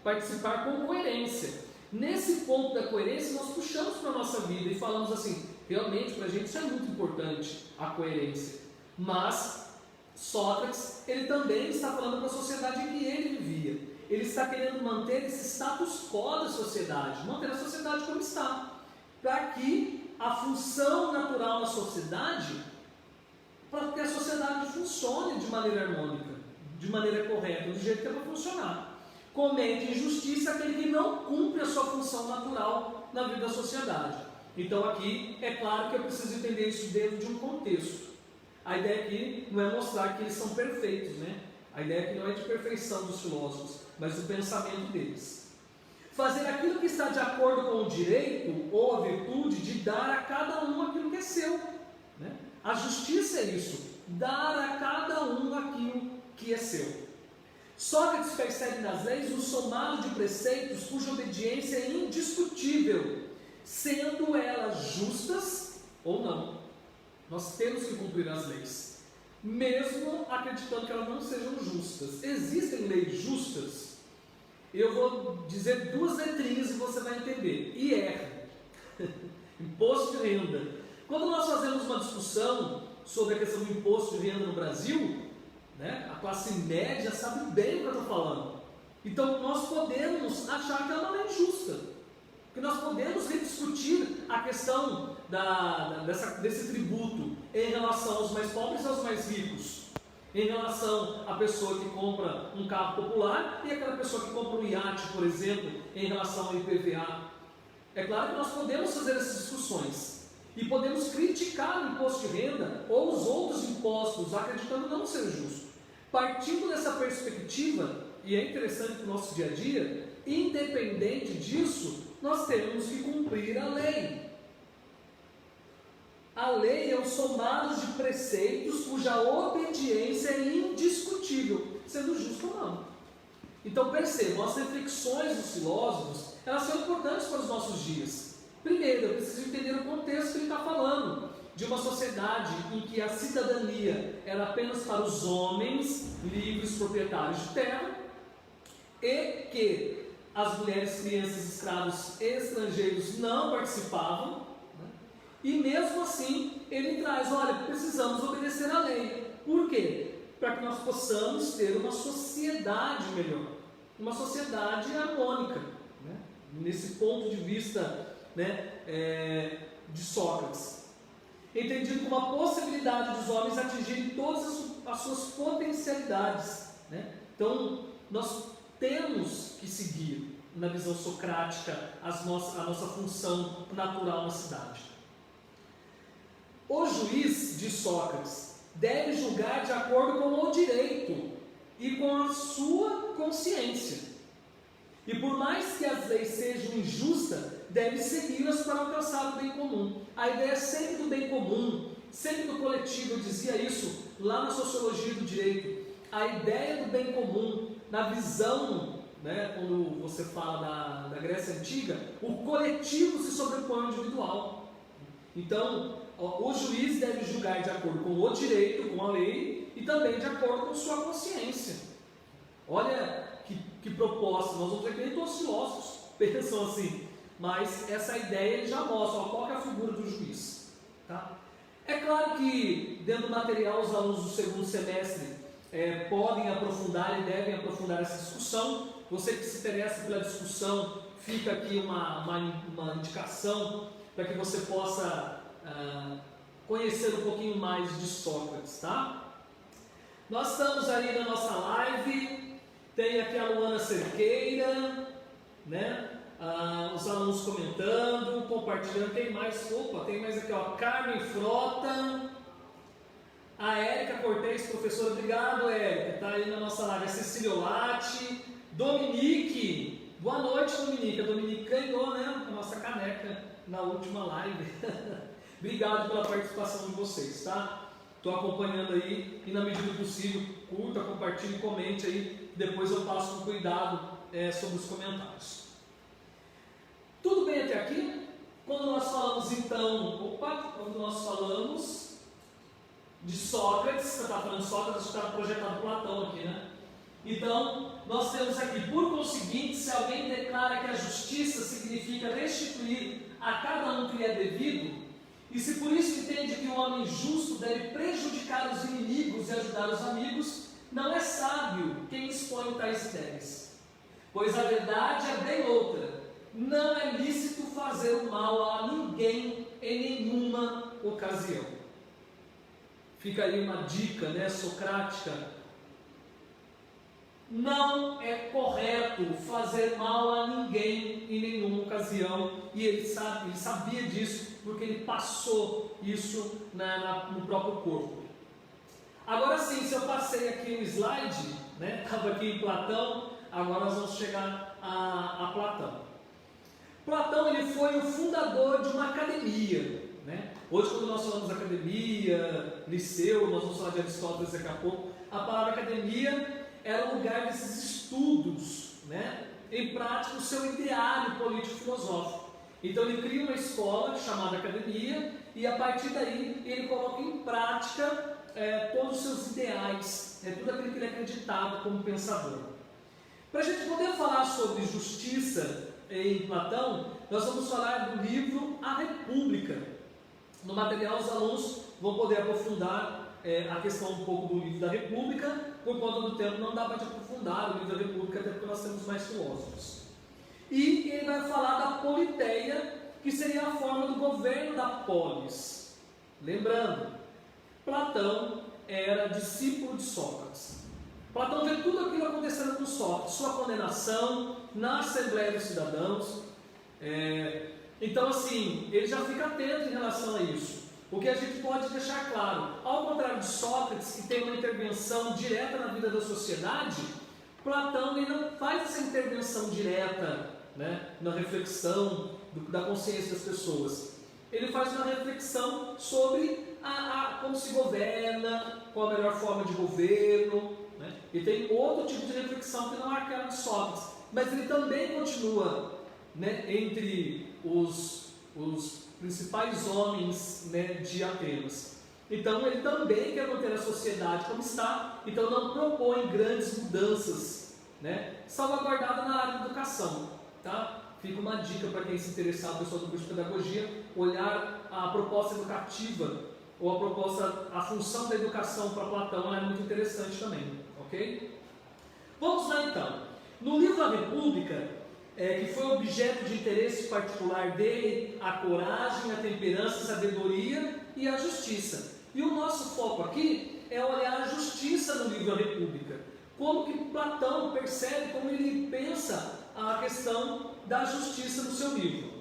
[SPEAKER 1] participar com coerência. Nesse ponto da coerência nós puxamos para a nossa vida e falamos assim, realmente para a gente isso é muito importante, a coerência. Mas Sócrates, ele também está falando para a sociedade em que ele vivia. Ele está querendo manter esse status quo da sociedade, manter a sociedade como está, para que a função natural da sociedade, para que a sociedade funcione de maneira harmônica, de maneira correta, do jeito que é para funcionar. Comete injustiça aquele que não cumpre a sua função natural na vida da sociedade. Então aqui é claro que eu preciso entender isso dentro de um contexto. A ideia aqui não é mostrar que eles são perfeitos, A ideia aqui não é de perfeição dos filósofos, mas do pensamento deles. Fazer aquilo que está de acordo com o direito ou a virtude de dar a cada um aquilo que é seu. A justiça é isso, dar a cada um aquilo que é seu. Sócrates percebe nas leis um somado de preceitos cuja obediência é indiscutível, sendo elas justas ou não. Nós temos que cumprir as leis, mesmo acreditando que elas não sejam justas. Existem leis justas? Eu vou dizer duas letrinhas e você vai entender. IR, Imposto de Renda. Quando nós fazemos uma discussão sobre a questão do imposto de renda no Brasil, a classe média sabe bem o que eu estou falando. Então nós podemos achar que é uma lei justa, que nós podemos rediscutir a questão desse tributo em relação aos mais pobres e aos mais ricos, em relação à pessoa que compra um carro popular e aquela pessoa que compra um iate, por exemplo, em relação ao IPVA. É claro que nós podemos fazer essas discussões e podemos criticar o imposto de renda ou os outros impostos, acreditando não ser justo. Partindo dessa perspectiva, e é interessante para o nosso dia a dia, independente disso, nós temos que cumprir a lei. A lei é um somado de preceitos cuja obediência é indiscutível, sendo justo ou não. Então percebam, as reflexões dos filósofos, elas são importantes para os nossos dias. Primeiro, eu preciso entender o contexto que ele está falando. de uma sociedade em que a cidadania era apenas para os homens livres proprietários de terra e que as mulheres, crianças, escravos estrangeiros não participavam, né? E mesmo assim ele traz, olha, precisamos obedecer à lei. Por quê? Para que nós possamos ter uma sociedade melhor, uma sociedade harmônica, né? Nesse ponto de vista, né, de Sócrates, entendido como a possibilidade dos homens atingirem todas as suas potencialidades, né? Então nós temos que seguir, na visão socrática, a nossa função natural na cidade. O juiz, de Sócrates, deve julgar de acordo com o direito e com a sua consciência. E por mais que as leis sejam injustas, deve segui-las para alcançar o bem comum. A ideia é sempre do bem comum, sempre do coletivo. Eu dizia isso lá na sociologia do direito. A ideia do bem comum, na visão, né, quando você fala da Grécia Antiga, o coletivo se sobrepõe ao individual. Então, o juiz deve julgar de acordo com o direito, com a lei, e também de acordo com sua consciência. Olha que proposta, nós vamos ver que nem todos os filósofos pensam assim, mas essa ideia ele já mostra, qual que é a figura do juiz. Tá? É claro que dentro do material os alunos do segundo semestre podem aprofundar e devem aprofundar essa discussão. Você que se interessa pela discussão, fica aqui uma indicação para que você possa conhecer um pouquinho mais de Sócrates, tá? Nós estamos aí na nossa live, tem aqui a Luana Cerqueira, né? Os alunos comentando, compartilhando, tem mais aqui, ó, Carmen Frota, a Érica Cortez, professora, obrigado Érica, está aí na nossa live, a Cecília Olatti, Dominique, boa noite Dominique, a Dominique ganhou, né, a nossa caneca na última live, obrigado pela participação de vocês, tá? Estou acompanhando aí e na medida do possível, curta, compartilhe, comente aí, depois eu passo com cuidado sobre os comentários. Tudo bem até aqui? Quando nós falamos então, quando nós falamos de Sócrates, você está falando de Sócrates, está projetado Platão aqui, né? Então, nós temos aqui, por conseguinte, se alguém declara que a justiça significa restituir a cada um que lhe é devido, e se por isso entende que o homem justo deve prejudicar os inimigos e ajudar os amigos, não é sábio quem expõe tais ideias. Pois a verdade é bem outra. Não é lícito fazer o mal a ninguém em nenhuma ocasião. Fica aí uma dica, né, socrática. Não é correto fazer mal a ninguém em nenhuma ocasião. E ele sabia disso, porque ele passou isso no próprio corpo. Agora sim, se eu passei aqui o slide, né, estava aqui em Platão, agora nós vamos chegar a Platão. Platão ele foi o fundador de uma academia, né? Hoje, quando nós falamos academia, liceu, nós vamos falar de Aristóteles daqui a pouco. A palavra academia era o lugar desses estudos, né? Em prática, o seu ideário político-filosófico. Então, ele cria uma escola chamada academia e, a partir daí, ele coloca em prática todos os seus ideais, tudo aquilo que ele acreditava como pensador. Para a gente poder falar sobre justiça em Platão, nós vamos falar do livro A República. No material, os alunos vão poder aprofundar a questão um pouco do livro da República. Por conta do tempo, não dá para aprofundar o livro da República, até porque nós temos mais filósofos. E ele vai falar da politeia, que seria a forma do governo da polis. Lembrando, Platão era discípulo de Sócrates. Platão vê tudo aquilo acontecendo com Sócrates, sua condenação na Assembleia dos Cidadãos. Então, assim, ele já fica atento em relação a isso. O que a gente pode deixar claro, ao contrário de Sócrates, que tem uma intervenção direta na vida da sociedade, Platão ele não faz essa intervenção direta, né, na reflexão da consciência das pessoas. Ele faz uma reflexão sobre como se governa, qual a melhor forma de governo, né? E tem outro tipo de reflexão que não é aquela de Sócrates, mas ele também continua, né, entre os principais homens, né, de Atenas. Então ele também quer manter a sociedade como está, então não propõe grandes mudanças, né, salvaguardada na área da educação. Tá? Fica uma dica para quem se interessar, o pessoal do curso de pedagogia, olhar a proposta educativa ou a função da educação para Platão, é muito interessante também, ok? Vamos lá então. No livro A República, que foi objeto de interesse particular dele, a coragem, a temperança, a sabedoria e a justiça. E o nosso foco aqui é olhar a justiça no livro A República. Como que Platão percebe, como ele pensa a questão da justiça no seu livro.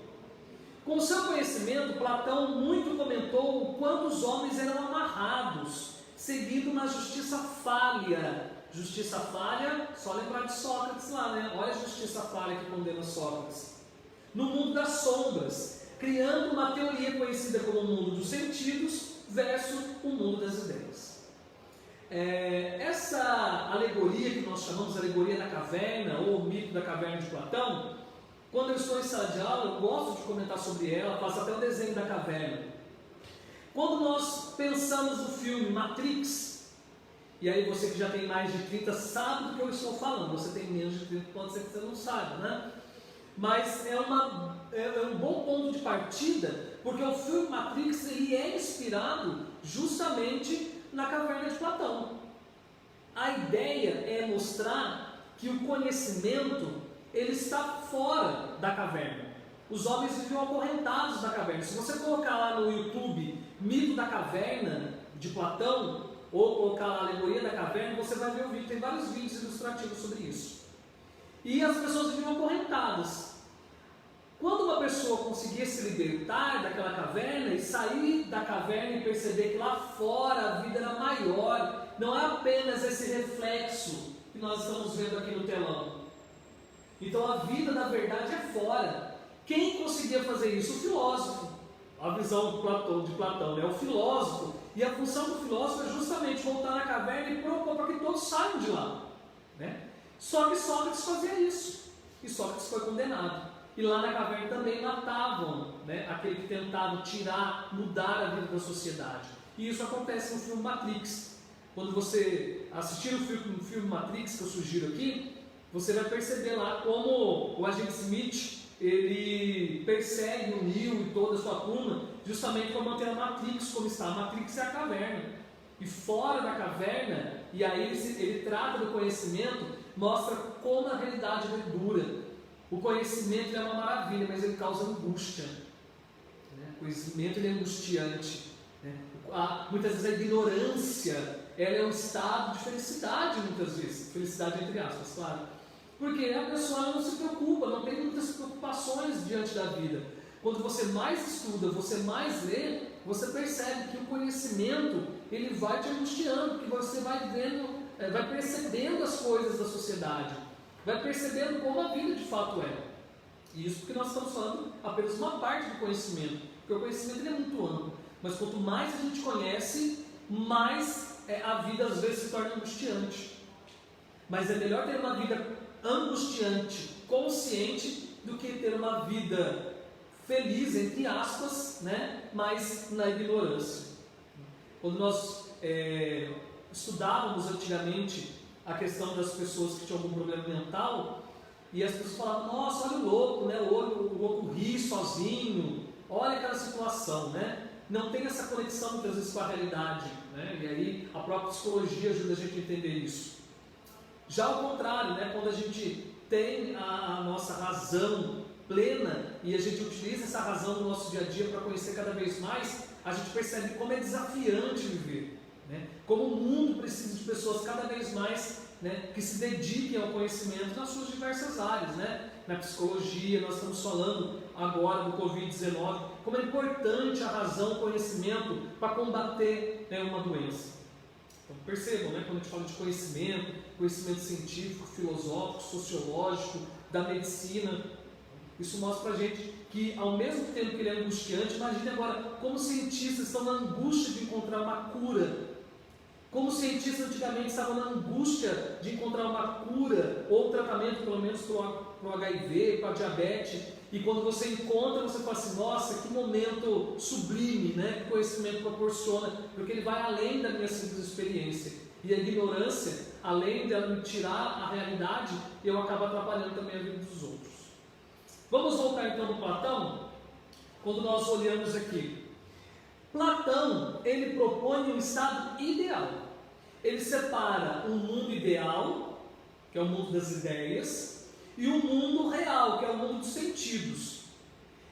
[SPEAKER 1] Com o seu conhecimento, Platão muito comentou o quanto os homens eram amarrados, seguindo uma justiça falha. Justiça falha, só lembrar de Sócrates lá, né? Olha a justiça falha que condena Sócrates. No mundo das sombras, criando uma teoria conhecida como o mundo dos sentidos versus o mundo das ideias. Essa alegoria que nós chamamos de alegoria da caverna, ou o mito da caverna de Platão, quando eu estou em sala de aula, eu gosto de comentar sobre ela, faço até o desenho da caverna. Quando nós pensamos no filme Matrix, e aí você que já tem mais de 30 sabe do que eu estou falando, você tem menos de 30, pode ser que você não saiba, né? Mas é um bom ponto de partida, porque o filme Matrix ele é inspirado justamente na caverna de Platão. A ideia é mostrar que o conhecimento ele está fora da caverna. Os homens viviam acorrentados na caverna. Se você colocar lá no YouTube Mito da Caverna de Platão, ou colocar lá a alegoria da caverna, você vai ver o vídeo. Tem vários vídeos ilustrativos sobre isso. E as pessoas viviam acorrentadas. Quando uma pessoa conseguia se libertar daquela caverna e sair da caverna e perceber que lá fora a vida era maior, não é apenas esse reflexo que nós estamos vendo aqui no telão. Então a vida da verdade é fora. Quem conseguia fazer isso? O filósofo. A visão de Platão, né? O filósofo. E a função do filósofo é justamente voltar na caverna e propor para que todos saiam de lá, né? Só que Sócrates fazia isso. E Sócrates foi condenado. E lá na caverna também matavam, né, aquele que tentava mudar a vida da sociedade. E isso acontece no filme Matrix. Quando você assistir o filme Matrix, que eu sugiro aqui, você vai perceber lá como o agente Smith ele persegue o Neo e toda a sua turma justamente para manter a Matrix como está. A Matrix é a caverna. E fora da caverna, e aí ele trata do conhecimento, mostra como a realidade é dura. O conhecimento é uma maravilha, mas ele causa angústia. Né? O conhecimento ele é angustiante. Né? Muitas vezes a ignorância ela é um estado de felicidade, muitas vezes. Felicidade entre aspas, claro. Porque a pessoa não se preocupa, não tem muitas preocupações diante da vida. Quando você mais estuda, você mais lê, você percebe que o conhecimento ele vai te angustiando, que você vai vendo, vai percebendo as coisas da sociedade. Vai percebendo como a vida de fato é. E isso porque nós estamos falando apenas uma parte do conhecimento. Porque o conhecimento ele é muito amplo. Mas quanto mais a gente conhece, mais a vida às vezes se torna angustiante. Mas é melhor ter uma vida angustiante, consciente, do que ter uma vida feliz, entre aspas, né? Mas na ignorância. Quando nós estudávamos antigamente a questão das pessoas que tinham algum problema mental, e as pessoas falavam, nossa, olha o louco, né? O louco ri sozinho, olha aquela situação, né? Não tem essa conexão muitas vezes com a realidade, né? E aí a própria psicologia ajuda a gente a entender isso. Já ao contrário, né? Quando a gente tem a nossa razão plena e a gente utiliza essa razão no nosso dia a dia para conhecer cada vez mais, a gente percebe como é desafiante viver. Né? Como o mundo precisa de pessoas cada vez mais, né, que se dediquem ao conhecimento nas suas diversas áreas. Né? Na psicologia, nós estamos falando agora do Covid-19, como é importante a razão, o conhecimento para combater, né, uma doença. Então percebam, né, quando a gente fala de conhecimento científico, filosófico, sociológico, da medicina, isso mostra para a gente que ao mesmo tempo que ele é angustiante, imagine agora como cientistas estão na angústia de encontrar uma cura. Como os cientistas antigamente estavam na angústia de encontrar uma cura ou tratamento, pelo menos para o HIV, para a diabetes, e quando você encontra, você fala assim, nossa, que momento sublime, né, que o conhecimento proporciona, porque ele vai além da minha simples experiência. E a ignorância, além dela me tirar a realidade, eu acabo atrapalhando também a vida dos outros. Vamos voltar então no Platão, quando nós olhamos aqui. Platão, ele propõe um estado ideal. Ele separa um mundo ideal, que é o mundo das ideias, e um mundo real, que é o mundo dos sentidos.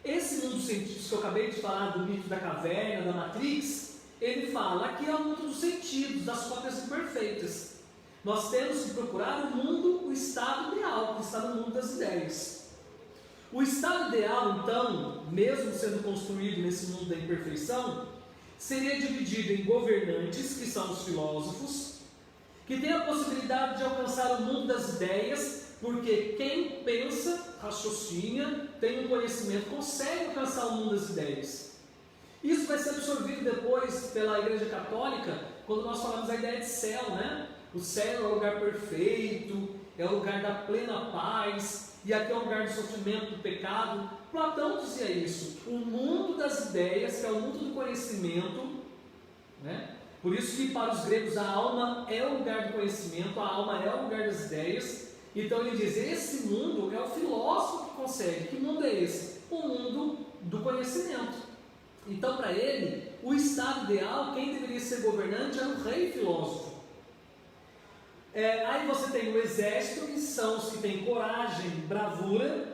[SPEAKER 1] Esse mundo dos sentidos que eu acabei de falar, do mito da caverna, da Matrix, ele fala que é o mundo dos sentidos, das cópias imperfeitas. Nós temos que procurar o mundo, o estado ideal, que está no mundo das ideias. O estado ideal, então, mesmo sendo construído nesse mundo da imperfeição, seria dividido em governantes, que são os filósofos, que têm a possibilidade de alcançar o mundo das ideias, porque quem pensa, raciocina, tem um conhecimento, consegue alcançar o mundo das ideias. Isso vai ser absorvido depois pela Igreja Católica, quando nós falamos da ideia de céu, né? O céu é o lugar perfeito, é o lugar da plena paz, e aqui é o lugar do sofrimento, do pecado. Platão dizia isso, o mundo das ideias, que é o mundo do conhecimento, né? Por isso que para os gregos a alma é o lugar do conhecimento, a alma é o lugar das ideias. Então ele diz, esse mundo é o filósofo que consegue. Que mundo é esse? O mundo do conhecimento. Então para ele, o estado ideal, quem deveria ser governante era o rei filósofo. Aí você tem o exército, que são os que têm coragem, bravura,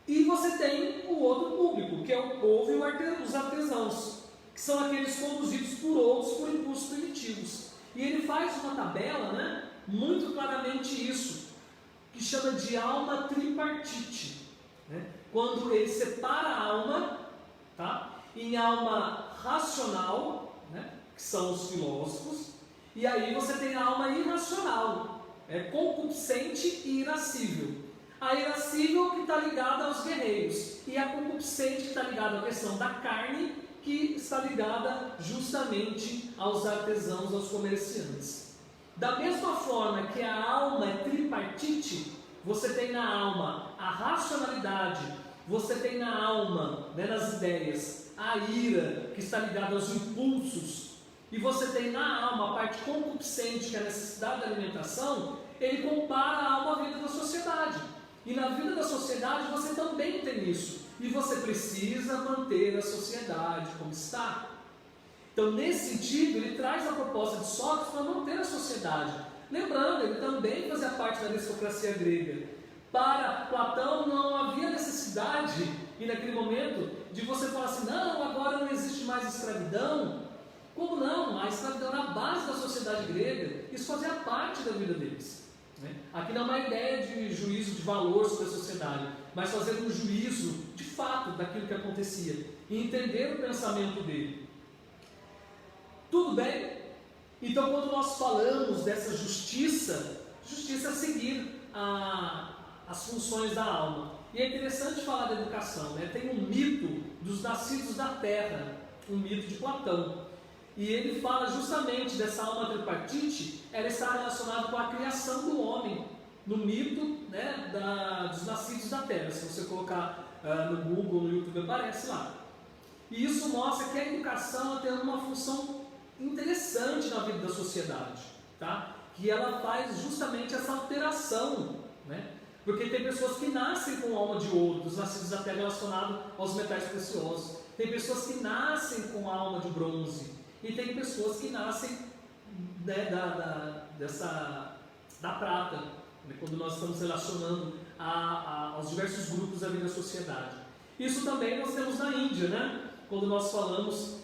[SPEAKER 1] e você tem o outro público, que é o povo e os artesãos, que são aqueles conduzidos por outros por impulsos primitivos. E ele faz uma tabela, né, muito claramente isso, que chama de alma tripartite, né? Quando ele separa a alma, tá, em alma racional, né, que são os filósofos, e aí você tem a alma irracional, concupiscente e irascível. A irascível que está ligada aos guerreiros, e a concupiscente que está ligada à questão da carne, que está ligada justamente aos artesãos, aos comerciantes. Da mesma forma que a alma é tripartite, você tem na alma a racionalidade, você tem na alma, né, nas ideias, a ira, que está ligada aos impulsos, e você tem na alma a parte concupiscente, que é a necessidade da alimentação. Ele compara a alma à vida da sociedade. E na vida da sociedade você também tem isso. E você precisa manter a sociedade como está. Então, nesse sentido, ele traz a proposta de Sócrates para manter a sociedade. Lembrando, ele também fazia parte da aristocracia grega. Para Platão não havia necessidade, e naquele momento, de você falar assim, não, agora não existe mais escravidão. Como não? A escravidão era a base da sociedade grega. Isso fazia parte da vida deles. Aqui não é uma ideia de juízo de valor sobre a sociedade, mas fazer um juízo de fato daquilo que acontecia e entender o pensamento dele. Tudo bem? Então, quando nós falamos dessa justiça, justiça é seguir as funções da alma. E é interessante falar da educação, né? Tem um mito dos nascidos da terra, um mito de Platão. E ele fala justamente dessa alma tripartite, ela está relacionada com a criação do homem, no mito, né, dos nascidos da terra. Se você colocar no Google, no YouTube, aparece lá. E isso mostra que a educação tem uma função interessante na vida da sociedade, tá? Que ela faz justamente essa alteração, né? Porque tem pessoas que nascem com alma de ouro, dos nascidos da terra relacionado aos metais preciosos. Tem pessoas que nascem com alma de bronze. E tem pessoas que nascem, né, da prata, né, quando nós estamos relacionando aos diversos grupos da vida da sociedade. Isso também nós temos na Índia, né? Quando nós falamos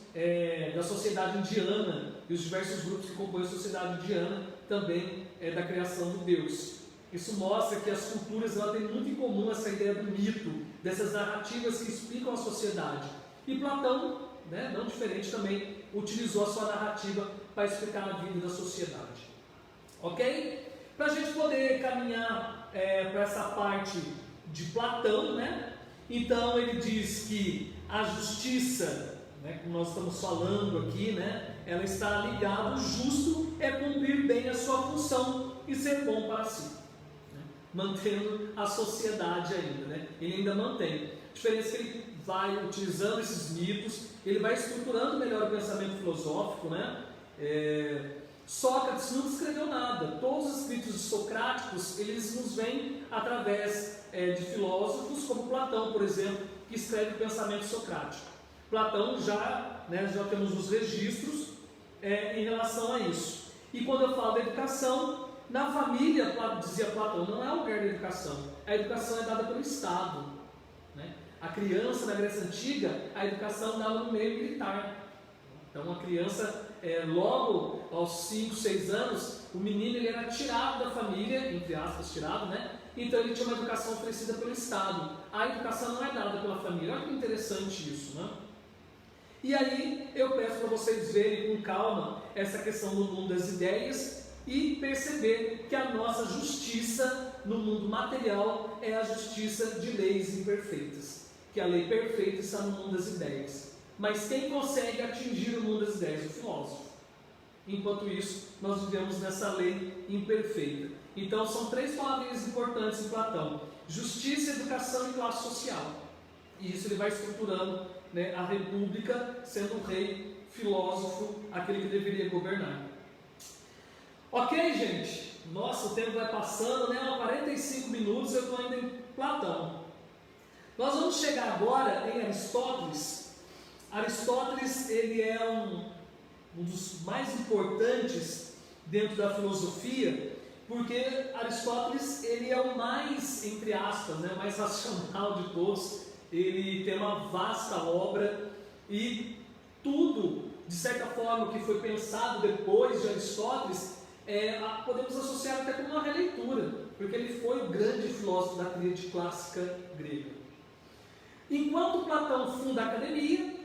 [SPEAKER 1] da sociedade indiana e os diversos grupos que compõem a sociedade indiana, também da criação do Deus. Isso mostra que as culturas têm muito em comum essa ideia do mito, dessas narrativas que explicam a sociedade. E Platão, né, não diferente, também utilizou a sua narrativa para explicar a vida da sociedade. Ok? Para a gente poder caminhar para essa parte de Platão, né? Então ele diz que a justiça né, como nós estamos falando aqui, né, ela está ligada, o justo é cumprir bem a sua função e ser bom para si, né, mantendo a sociedade ainda, né, ele ainda mantém. A diferença é que ele vai utilizando esses mitos, ele vai estruturando melhor o pensamento filosófico, né. Sócrates não escreveu nada, todos os escritos socráticos, eles nos vêm através de filósofos como Platão, por exemplo, que escreve o pensamento socrático. Platão já temos os registros em relação a isso. E quando eu falo da educação, na família, dizia Platão, não é o lugar da educação, a educação é dada pelo Estado, né? A criança na Grécia Antiga, a educação dava no meio militar. Então a criança, logo aos 5, 6 anos, o menino ele era tirado da família, entre aspas, tirado, né? Então ele tinha uma educação oferecida pelo Estado. A educação não é dada pela família. Olha que interessante isso, né? E aí eu peço para vocês verem com calma essa questão do mundo das ideias e perceber que a nossa justiça no mundo material é a justiça de leis imperfeitas. Que a lei perfeita está no mundo das ideias. Mas quem consegue atingir o mundo das ideias? O filósofo. Enquanto isso, nós vivemos nessa lei imperfeita. Então, são 3 palavras importantes em Platão: justiça, educação e classe social. E isso ele vai estruturando, né, a república, sendo o rei filósofo, aquele que deveria governar. Ok, gente? Nossa, o tempo vai passando, né? 45 minutos, eu estou ainda em Platão. Nós vamos chegar agora em Aristóteles. Aristóteles, ele é um dos mais importantes dentro da filosofia, porque Aristóteles, ele é o mais, entre aspas, né, mais racional de todos. Ele tem uma vasta obra e tudo, de certa forma, que foi pensado depois de Aristóteles, podemos associar até como uma releitura, porque ele foi o grande filósofo da tríade clássica grega. Enquanto Platão funda a academia,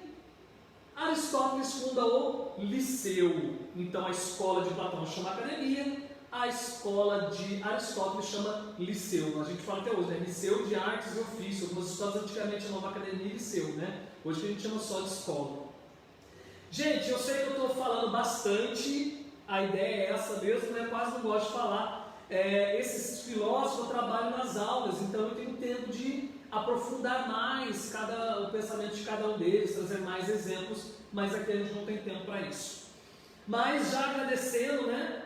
[SPEAKER 1] Aristóteles funda o Liceu. Então a escola de Platão chama academia, a escola de Aristóteles chama Liceu. A gente fala até hoje, né? Liceu de Artes e Ofícios. Algumas escolas antigamente chamavam academia e liceu, né? Hoje a gente chama só de escola. Gente, eu sei que eu estou falando bastante, a ideia é essa mesmo, né? Quase não gosto de falar. Esses filósofos eu trabalho nas aulas, então eu tenho tempo de aprofundar mais o pensamento de cada um deles, trazer mais exemplos, mas aqui a gente não tem tempo para isso. Mas já agradecendo, né,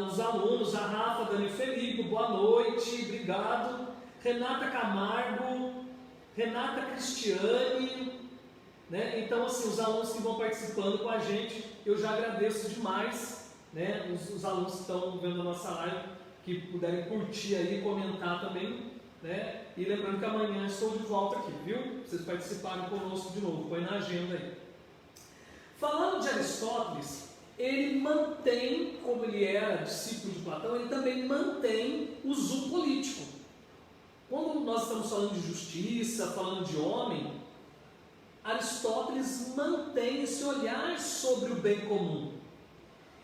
[SPEAKER 1] os alunos, a Rafa, Dani e Felipe, boa noite, obrigado. Renata Camargo, Renata Cristiane, né? Então assim, os alunos que vão participando com a gente, eu já agradeço demais, né, os alunos que estão vendo a nossa live, que puderem curtir aí, comentar também, né? E lembrando que amanhã estou de volta aqui, viu? Vocês participarem conosco de novo, põe na agenda aí. Falando de Aristóteles, ele mantém, como ele era discípulo de Platão, ele também mantém o uso político. Quando nós estamos falando de justiça, falando de homem, Aristóteles mantém esse olhar sobre o bem comum.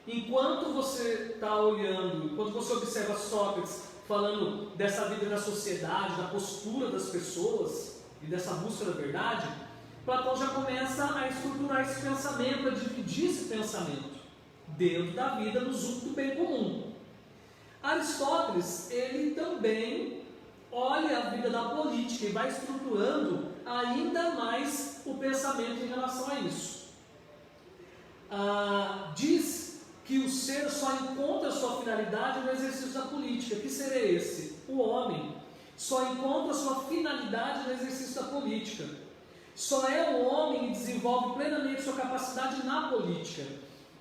[SPEAKER 1] Enquanto você está olhando, enquanto você observa Sócrates falando dessa vida na sociedade, da postura das pessoas e dessa busca da verdade, Platão já começa a estruturar esse pensamento, a dividir esse pensamento dentro da vida nos usos do bem comum. Aristóteles, ele também olha a vida da política e vai estruturando ainda mais o pensamento em relação a isso. Diz que o ser só encontra sua finalidade no exercício da política. Que ser é esse? O homem só encontra sua finalidade no exercício da política. Só é o homem que desenvolve plenamente sua capacidade na política.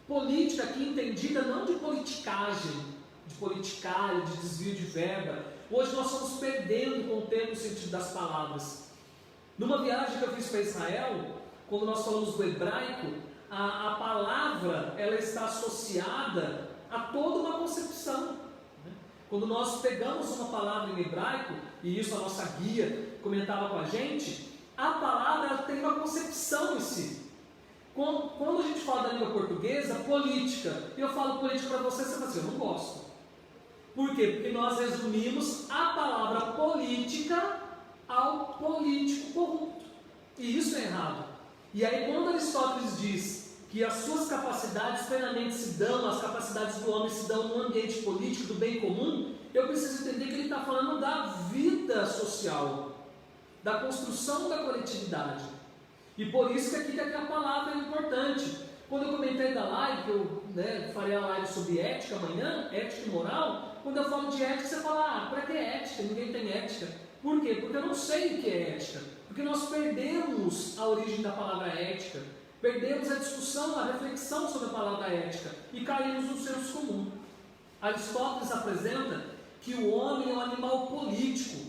[SPEAKER 1] Política aqui entendida não de politicagem, de politicário, de desvio de verba. Hoje nós estamos perdendo com o tempo o sentido das palavras. Numa viagem que eu fiz para Israel, quando nós falamos do hebraico, a palavra ela está associada a toda uma concepção, né? Quando nós pegamos uma palavra em hebraico, e isso a nossa guia comentava com a gente, a palavra ela tem uma concepção em si. Quando a gente fala da língua portuguesa, política, e eu falo política para você fala assim, eu não gosto. Por quê? Porque nós resumimos a palavra política ao político corrupto, e isso é errado. E aí, quando Aristóteles diz que as suas capacidades plenamente se dão, as capacidades do homem se dão no ambiente político, do bem comum, eu preciso entender que ele está falando da vida social, da construção da coletividade. E por isso que aqui a palavra é importante. Quando eu comentei da live, que eu farei a live sobre ética amanhã, ética e moral, quando eu falo de ética, você fala, para que ética? Ninguém tem ética. Por quê? Porque eu não sei o que é ética. Porque nós perdemos a origem da palavra ética, perdemos a discussão, a reflexão sobre a palavra ética e caímos no senso comum. Aristóteles apresenta que o homem é um animal político.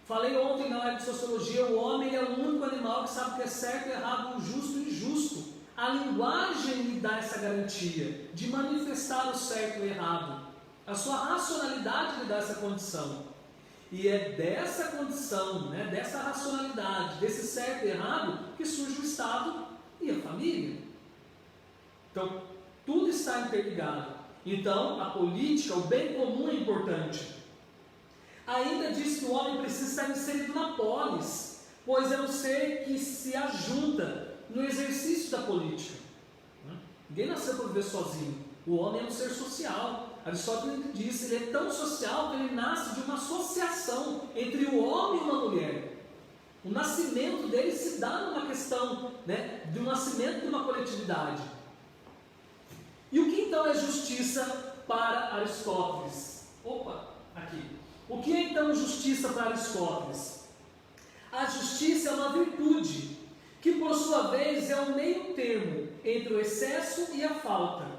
[SPEAKER 1] Falei ontem na live de sociologia, o homem é o único animal que sabe o que é certo e errado, o justo e injusto. A linguagem lhe dá essa garantia de manifestar o certo e o errado. A sua racionalidade lhe dá essa condição. E é dessa condição, dessa racionalidade, desse certo e errado, que surge o Estado e a família. Então, tudo está interligado. Então, a política, o bem comum é importante. Ainda diz que o homem precisa estar inserido na polis, pois é um ser que se ajunta no exercício da política. Ninguém nasceu para viver sozinho. O homem é um ser social. Aristóteles disse, ele é tão social que ele nasce de uma associação entre o homem e uma mulher. O nascimento dele se dá numa questão de um nascimento de uma coletividade. E o que então é justiça para Aristóteles? O que é então justiça para Aristóteles? A justiça é uma virtude, que por sua vez é o meio termo entre o excesso e a falta.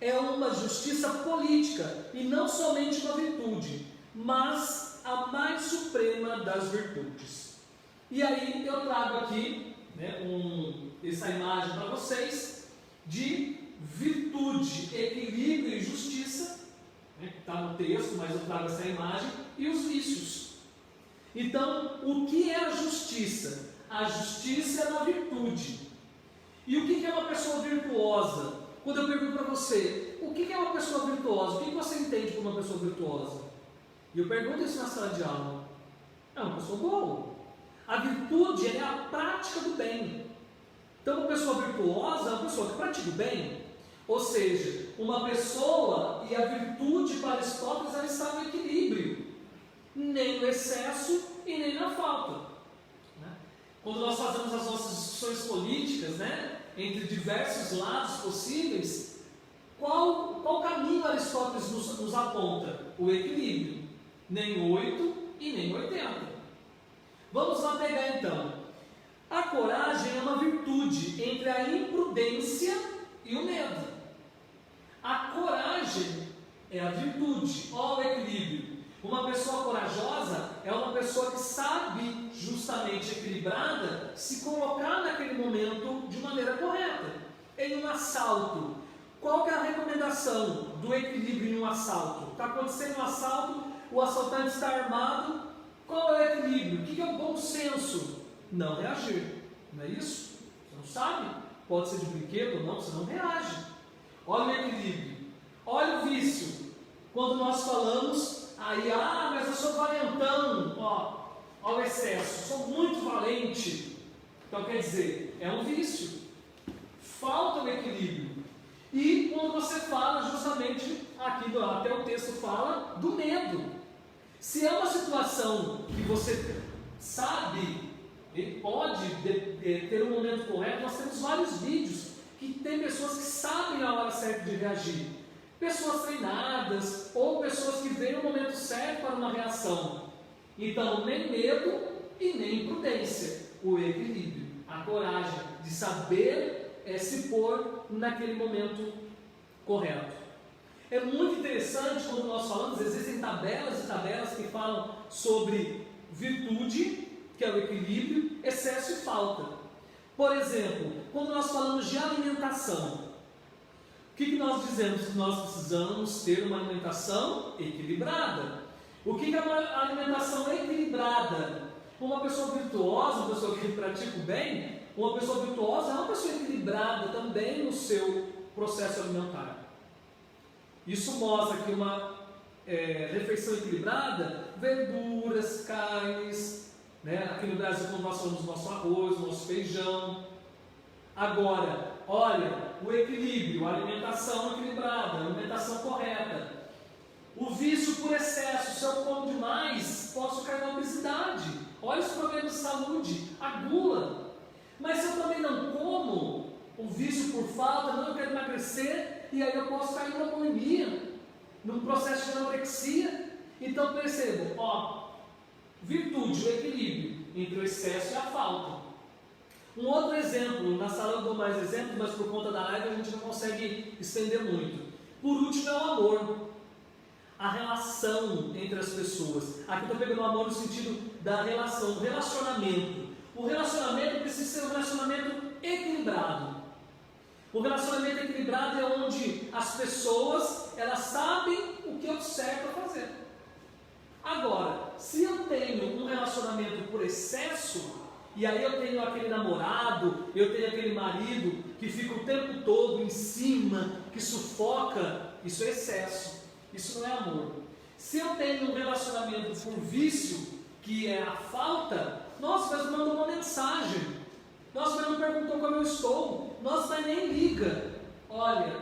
[SPEAKER 1] É uma justiça política e não somente uma virtude, mas a mais suprema das virtudes. E aí eu trago aqui essa imagem para vocês de virtude, equilíbrio e justiça, está no texto, mas eu trago essa imagem, e os vícios. Então, o que é a justiça? A justiça é uma virtude. E o que é uma pessoa virtuosa? Quando eu pergunto para você, o que é uma pessoa virtuosa? O que você entende por uma pessoa virtuosa? E eu pergunto isso na sala de aula. É uma pessoa boa. A virtude é a prática do bem. Então, uma pessoa virtuosa é uma pessoa que pratica o bem. Ou seja, uma pessoa e a virtude para Aristóteles ela está no equilíbrio. Nem no excesso e nem na falta. Quando nós fazemos as nossas discussões políticas, entre diversos lados possíveis, qual caminho Aristóteles nos aponta? O equilíbrio. Nem 8 e nem 80. Vamos lá pegar então. A coragem é uma virtude entre a imprudência e o medo. A coragem é a virtude. Olha o equilíbrio. Uma pessoa corajosa é uma pessoa que sabe, justamente equilibrada, se colocar naquele momento de maneira correta. Em um assalto, qual que é a recomendação do equilíbrio em um assalto? Está acontecendo um assalto, o assaltante está armado, qual é o equilíbrio? O que é o bom senso? Não reagir, não é isso? Você não sabe? Pode ser de brinquedo ou não, você não reage. Olha o equilíbrio. Olha o vício. Quando nós falamos... mas eu sou valentão, olha o excesso, sou muito valente. Então quer dizer, é um vício, falta o equilíbrio. E quando você fala justamente, aqui até o texto fala do medo. Se é uma situação que você sabe, pode ter um momento correto, nós temos vários vídeos que tem pessoas que sabem a hora certa de reagir. Pessoas treinadas ou pessoas que veem o momento certo para uma reação. Então, nem medo e nem imprudência. O equilíbrio, a coragem de saber se pôr naquele momento correto. É muito interessante quando nós falamos, existem tabelas e tabelas que falam sobre virtude, que é o equilíbrio, excesso e falta. Por exemplo, quando nós falamos de alimentação, o que nós dizemos? Que nós precisamos ter uma alimentação equilibrada. O que é uma alimentação equilibrada? Uma pessoa virtuosa, uma pessoa que pratica o bem, uma pessoa virtuosa é uma pessoa equilibrada também no seu processo alimentar. Isso mostra que uma refeição equilibrada, verduras, carnes, né? Aqui no Brasil, quando nós falamos do nosso arroz, do nosso feijão. Agora, olha, o equilíbrio, a alimentação equilibrada, a alimentação correta. O vício por excesso, se eu como demais, posso cair na obesidade. Olha os problemas de saúde, a gula. Mas se eu também não como, o vício por falta, não, eu quero emagrecer, e aí eu posso cair numa bulimia, num processo de anorexia. Então percebam, virtude, o equilíbrio entre o excesso e a falta. Um outro exemplo, na sala eu dou mais exemplos, mas por conta da live a gente não consegue estender muito. Por último é o amor, a relação entre as pessoas. Aqui estou pegando o amor no sentido da relação, do relacionamento. O relacionamento precisa ser um relacionamento equilibrado. O relacionamento equilibrado é onde as pessoas, elas sabem o que é o certo a fazer. Agora, se eu tenho um relacionamento por excesso, e aí eu tenho aquele namorado, eu tenho aquele marido que fica o tempo todo em cima, que sufoca, isso é excesso, isso não é amor. Se eu tenho um relacionamento por vício, que é a falta, nossa, mas manda uma mensagem, nossa, mas não perguntou como eu estou, nossa, mas nem liga. Olha,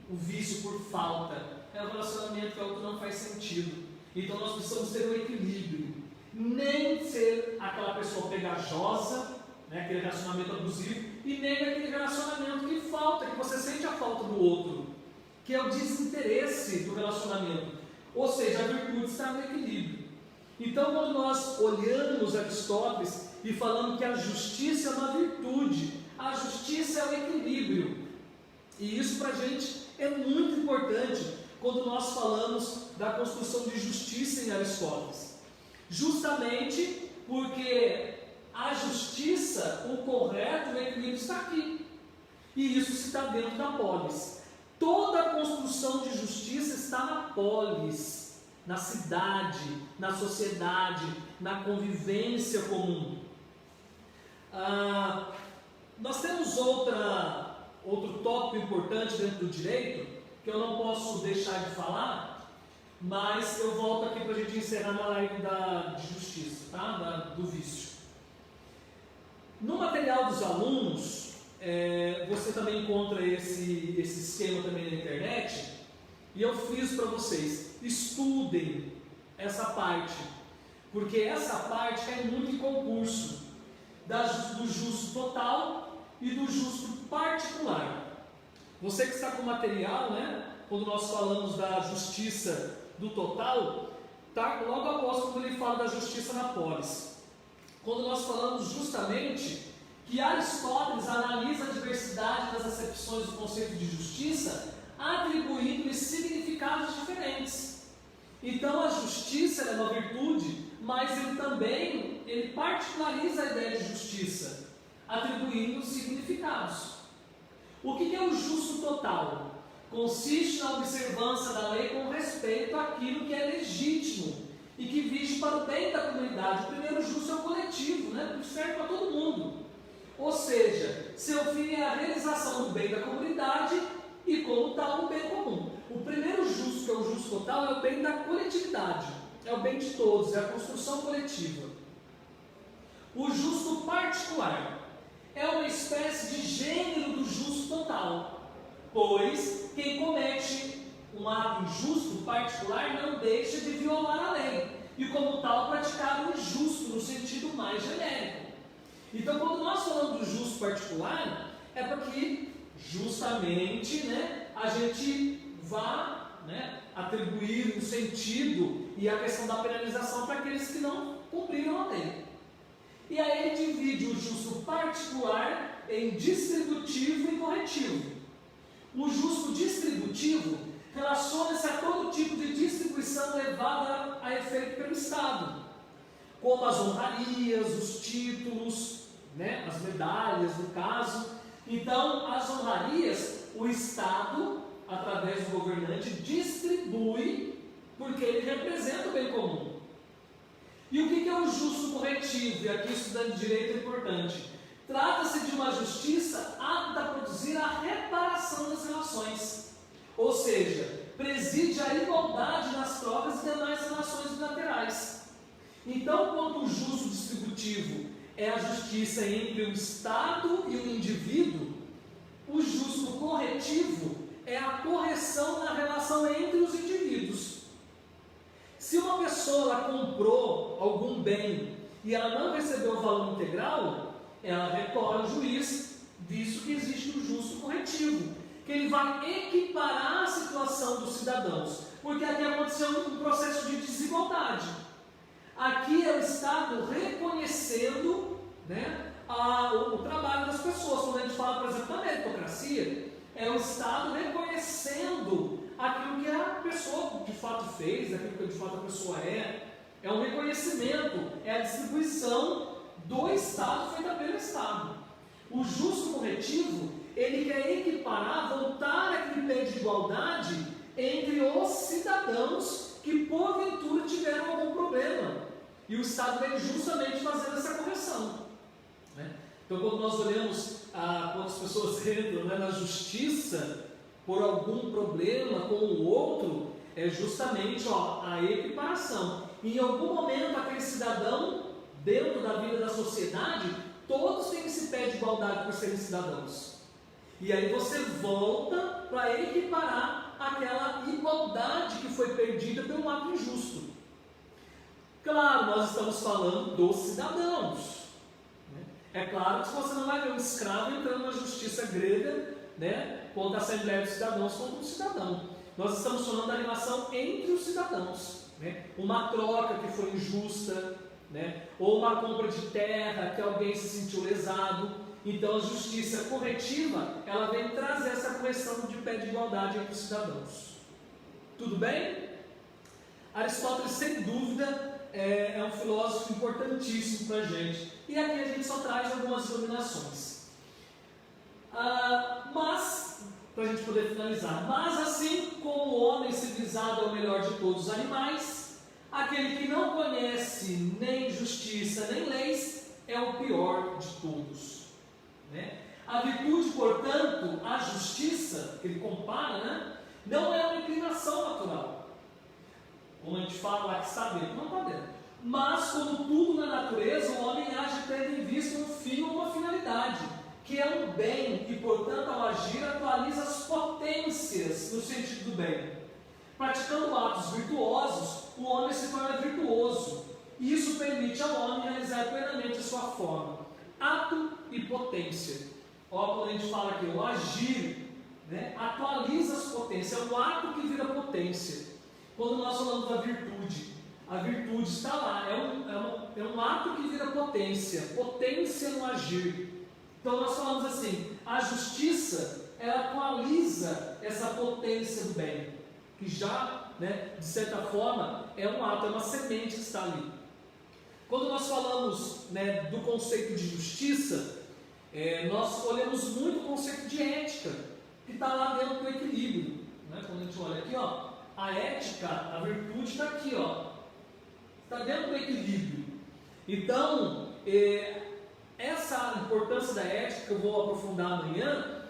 [SPEAKER 1] o vício por falta é um relacionamento que outro não faz sentido. Então nós precisamos ter um equilíbrio. Nem ser aquela pessoa pegajosa, né, aquele relacionamento abusivo, e nem aquele relacionamento que falta, que você sente a falta do outro, que é o desinteresse do relacionamento. Ou seja, a virtude está no equilíbrio. Então, quando nós olhamos Aristóteles e falamos que a justiça é uma virtude, a justiça é o equilíbrio. E isso para a gente é muito importante quando nós falamos da construção de justiça em Aristóteles. Justamente porque a justiça, o correto, o equilíbrio está aqui. E isso está dentro da polis. Toda a construção de justiça está na polis, na cidade, na sociedade, na convivência comum. Nós temos outro tópico importante dentro do direito, que eu não posso deixar de falar, mas eu volto aqui para a gente encerrar na live de justiça, tá? Do vício. No material dos alunos, você também encontra esse esquema também na internet, e eu fiz para vocês, estudem essa parte, porque essa parte cai muito em concurso, do justo total e do justo particular. Você que está com o material, né? Quando nós falamos da justiça do total, está logo após quando ele fala da justiça na polis. Quando nós falamos justamente que Aristóteles analisa a diversidade das acepções do conceito de justiça, atribuindo-lhe significados diferentes. Então a justiça é uma virtude, mas ele particulariza a ideia de justiça, atribuindo significados. O que é o justo total? Consiste na observância da lei com respeito àquilo que é legítimo e que vige para o bem da comunidade. O primeiro justo é o coletivo, né? Serve para todo mundo. Ou seja, seu fim é a realização do bem da comunidade e, como tal, o bem comum. O primeiro justo, que é o justo total, é o bem da coletividade, é o bem de todos, é a construção coletiva. O justo particular é uma espécie de gênero do justo total, pois quem comete um ato injusto particular não deixa de violar a lei e, como tal, praticar o injusto no sentido mais genérico. Então, quando nós falamos do justo particular, é para que justamente, né, a gente vá, né, atribuir um sentido e a questão da penalização para aqueles que não cumpriram a lei. E aí ele divide o justo particular em distributivo e corretivo. O justo distributivo relaciona-se a todo tipo de distribuição levada a efeito pelo Estado, como as honrarias, os títulos, né, as medalhas, no caso. Então, as honrarias, o Estado, através do governante, distribui, porque ele representa o bem comum. E o que é o justo corretivo? E aqui, estudando direito, é importante. Trata-se de uma justiça apta a produzir a reparação das relações, ou seja, preside a igualdade nas trocas e demais relações bilaterais. Então, quando o justo distributivo é a justiça entre o Estado e o indivíduo, o justo corretivo é a correção na relação entre os indivíduos. Se uma pessoa ela comprou algum bem e ela não recebeu o valor integral, ela recorre ao juiz, visto que existe o justo corretivo, que ele vai equiparar a situação dos cidadãos, porque aqui aconteceu um processo de desigualdade. Aqui é o Estado reconhecendo, né, o trabalho das pessoas. Quando a gente fala, por exemplo, da meritocracia, é o Estado reconhecendo aquilo que a pessoa de fato fez, aquilo que de fato a pessoa é. É um reconhecimento, é a distribuição do Estado feita pelo Estado. O justo corretivo, ele quer equiparar, voltar aquele pé de igualdade entre os cidadãos que porventura tiveram algum problema. E o Estado vem justamente fazendo essa correção. Né? Então, quando nós olhamos quando as pessoas entram, né, na justiça por algum problema com o outro, é justamente a equiparação. Em algum momento, aquele cidadão, dentro da vida da sociedade, todos têm esse pé de igualdade por serem cidadãos. E aí você volta para equiparar aquela igualdade que foi perdida pelo ato injusto. Claro, nós estamos falando dos cidadãos. Né? É claro que você não vai ver um escravo entrando na justiça grega, né, contra a Assembleia dos Cidadãos contra um cidadão. Nós estamos falando da relação entre os cidadãos. Né? Uma troca que foi injusta, né? Ou uma compra de terra que alguém se sentiu lesado. Então a justiça corretiva, ela vem trazer essa correção de pé de igualdade entre os cidadãos. Tudo bem? Aristóteles, sem dúvida, é um filósofo importantíssimo para a gente. E aqui a gente só traz algumas iluminações. Mas, para a gente poder finalizar, mas assim como o homem civilizado é o melhor de todos os animais, aquele que não conhece nem justiça nem leis é o pior de todos. Né? A virtude, portanto, a justiça, que ele compara, né, não é uma inclinação natural. Como a gente fala lá que está dentro, não está dentro. Mas, como tudo na natureza, o homem age tendo em vista um fim ou uma finalidade, que é um bem e, portanto, ao agir, atualiza as potências no sentido do bem. Praticando atos virtuosos, o homem se torna virtuoso. E isso permite ao homem realizar plenamente a sua forma. Ato e potência. Ó, quando a gente fala aqui, o agir, né, atualiza as potências, é o ato que vira potência. Quando nós falamos da virtude, a virtude está lá, é um ato que vira potência no agir. Então nós falamos assim, a justiça, ela atualiza essa potência do bem, que já, né, de certa forma, é um ato, é uma semente que está ali. Quando nós falamos, né, do conceito de justiça, nós olhamos muito o conceito de ética, que está lá dentro do equilíbrio. Né? Quando a gente olha aqui, ó, a ética, a virtude está aqui, ó, está dentro do equilíbrio. Então, essa importância da ética, que eu vou aprofundar amanhã,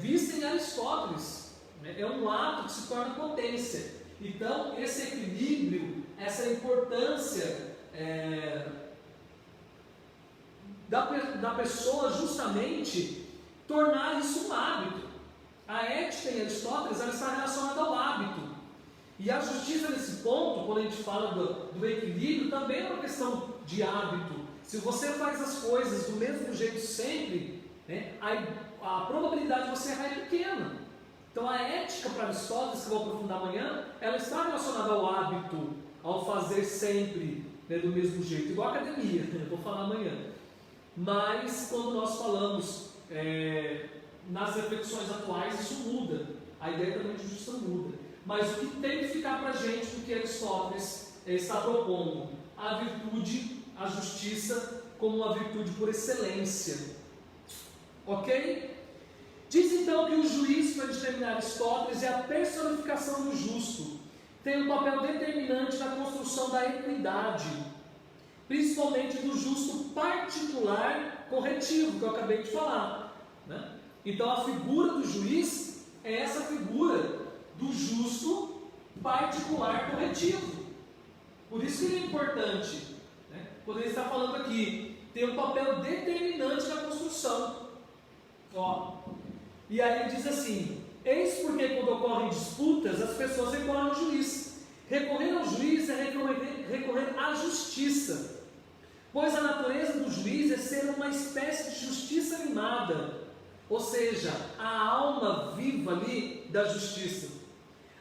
[SPEAKER 1] vista em Aristóteles, né? É um ato que se torna potência. Então, esse equilíbrio, essa importância da pessoa justamente tornar isso um hábito. A ética em Aristóteles, ela está relacionada ao hábito. E a justiça nesse ponto, quando a gente fala do equilíbrio, também é uma questão de hábito. Se você faz as coisas do mesmo jeito sempre, né, a probabilidade de você errar é pequena. Então a ética para Aristóteles, que eu vou aprofundar amanhã, ela está relacionada ao hábito, ao fazer sempre, né, do mesmo jeito, igual a academia, né, eu vou falar amanhã. Mas quando nós falamos nas reflexões atuais, isso muda, a ideia também de justiça muda. Mas o que tem que ficar para a gente do que Aristóteles está propondo? A virtude, a justiça, como uma virtude por excelência. Ok? Diz então que o juiz, para determinar Aristóteles, é a personificação do justo. Tem um papel determinante na construção da equidade, principalmente do justo particular corretivo, que eu acabei de falar. Né? Então a figura do juiz é essa figura do justo particular corretivo. Por isso que ele é importante, né? Quando ele está falando aqui, tem um papel determinante na construção. Ó, e aí ele diz assim: eis porque quando ocorrem disputas, as pessoas recorrem ao juiz. Recorrer ao juiz é recorrer à justiça, pois a natureza do juiz é ser uma espécie de justiça animada, ou seja, a alma viva ali da justiça.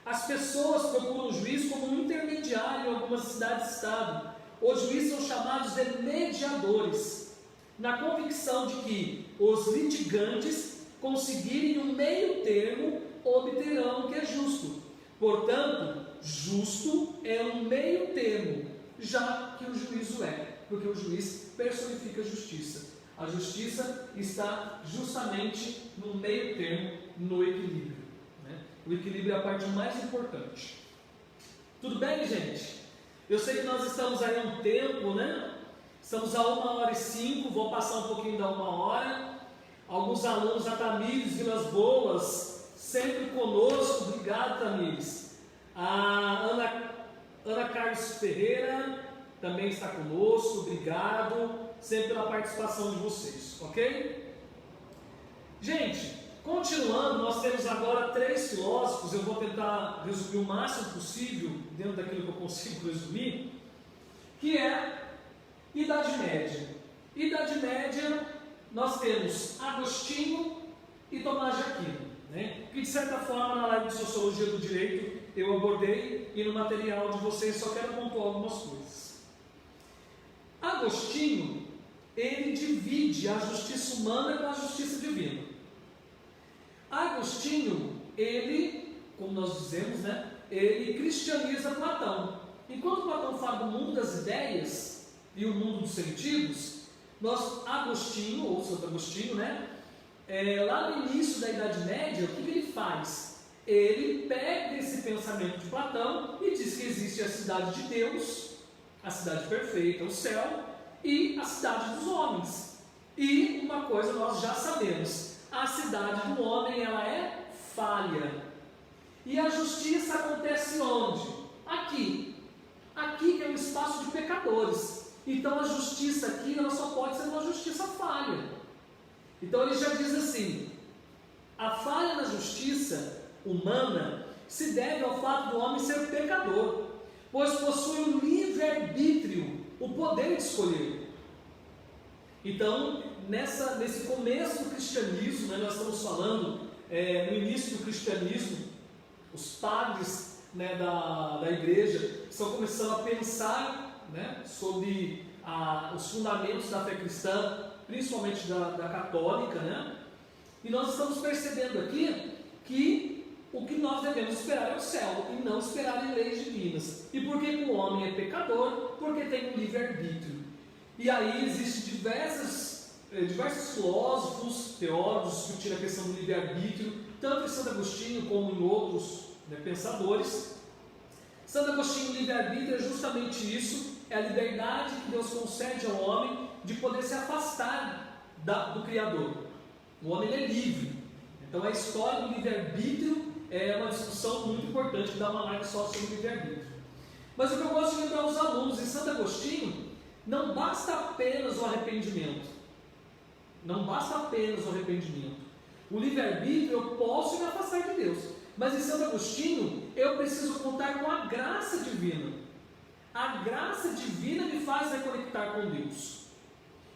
[SPEAKER 1] As pessoas procuram o juiz como um intermediário em algumas cidades-estado. Os juízes são chamados de mediadores, na convicção de que os litigantes conseguirem um meio termo obterão o que é justo. Portanto, justo é um meio termo, já que o juízo é, porque o juiz personifica a justiça. A justiça está justamente no meio termo, no equilíbrio, né? O equilíbrio é a parte mais importante. Tudo bem, gente? Eu sei que nós estamos aí há um tempo, né? Estamos a 1h05, vou passar um pouquinho da 1h. Alguns alunos, a Tamires Vilas Boas, sempre conosco, obrigado, Tamires. A Ana Carlos Ferreira também está conosco, obrigado, sempre pela participação de vocês, ok? Gente, continuando, nós temos agora 3 filósofos, eu vou tentar resumir o máximo possível, dentro daquilo que eu consigo resumir, que é Idade Média. Idade Média, nós temos Agostinho e Tomás de Aquino, né? Que de certa forma na live de Sociologia do Direito eu abordei, e no material de vocês só quero pontuar algumas coisas. Agostinho, ele divide a justiça humana com a justiça divina. Agostinho, ele, como nós dizemos, né, ele cristianiza Platão. Enquanto Platão fala do mundo das ideias e o mundo dos sentidos, Agostinho, ou Santo Agostinho, né, lá no início da Idade Média, o que ele faz? Ele pega esse pensamento de Platão e diz que existe a cidade de Deus, a cidade perfeita, o céu, e a cidade dos homens. E uma coisa nós já sabemos: a cidade do homem, ela é falha. E a justiça acontece onde? Aqui. Aqui que é um espaço de pecadores. Então a justiça aqui, ela só pode ser uma justiça falha. Então ele já diz assim: a falha na justiça humana se deve ao fato do homem ser pecador, pois possui o livre-arbítrio, o poder de escolher. Então, nesse começo do cristianismo, né, nós estamos falando no início do cristianismo, os padres, né, da igreja estão começando a pensar, né, sobre os fundamentos da fé cristã, principalmente da católica, né? E nós estamos percebendo aqui que o que nós devemos esperar é o céu e não esperar em leis divinas. E por que o homem é pecador? Porque tem um livre-arbítrio. E aí existem diversos filósofos, teólogos discutindo a questão do livre-arbítrio, tanto em Santo Agostinho como em outros, né, pensadores. Santo Agostinho, o livre-arbítrio é justamente isso, é a liberdade que Deus concede ao homem de poder se afastar do Criador. O homem é livre. Então a história do livre-arbítrio é uma discussão muito importante, que dá uma live só sobre o livre-arbítrio. Mas o que eu gosto de lembrar aos alunos, em Santo Agostinho, não basta apenas o arrependimento. Não basta apenas o arrependimento. O livre-arbítrio, eu posso me afastar de Deus. Mas em Santo Agostinho, eu preciso contar com a graça divina. A graça divina me faz reconectar com Deus.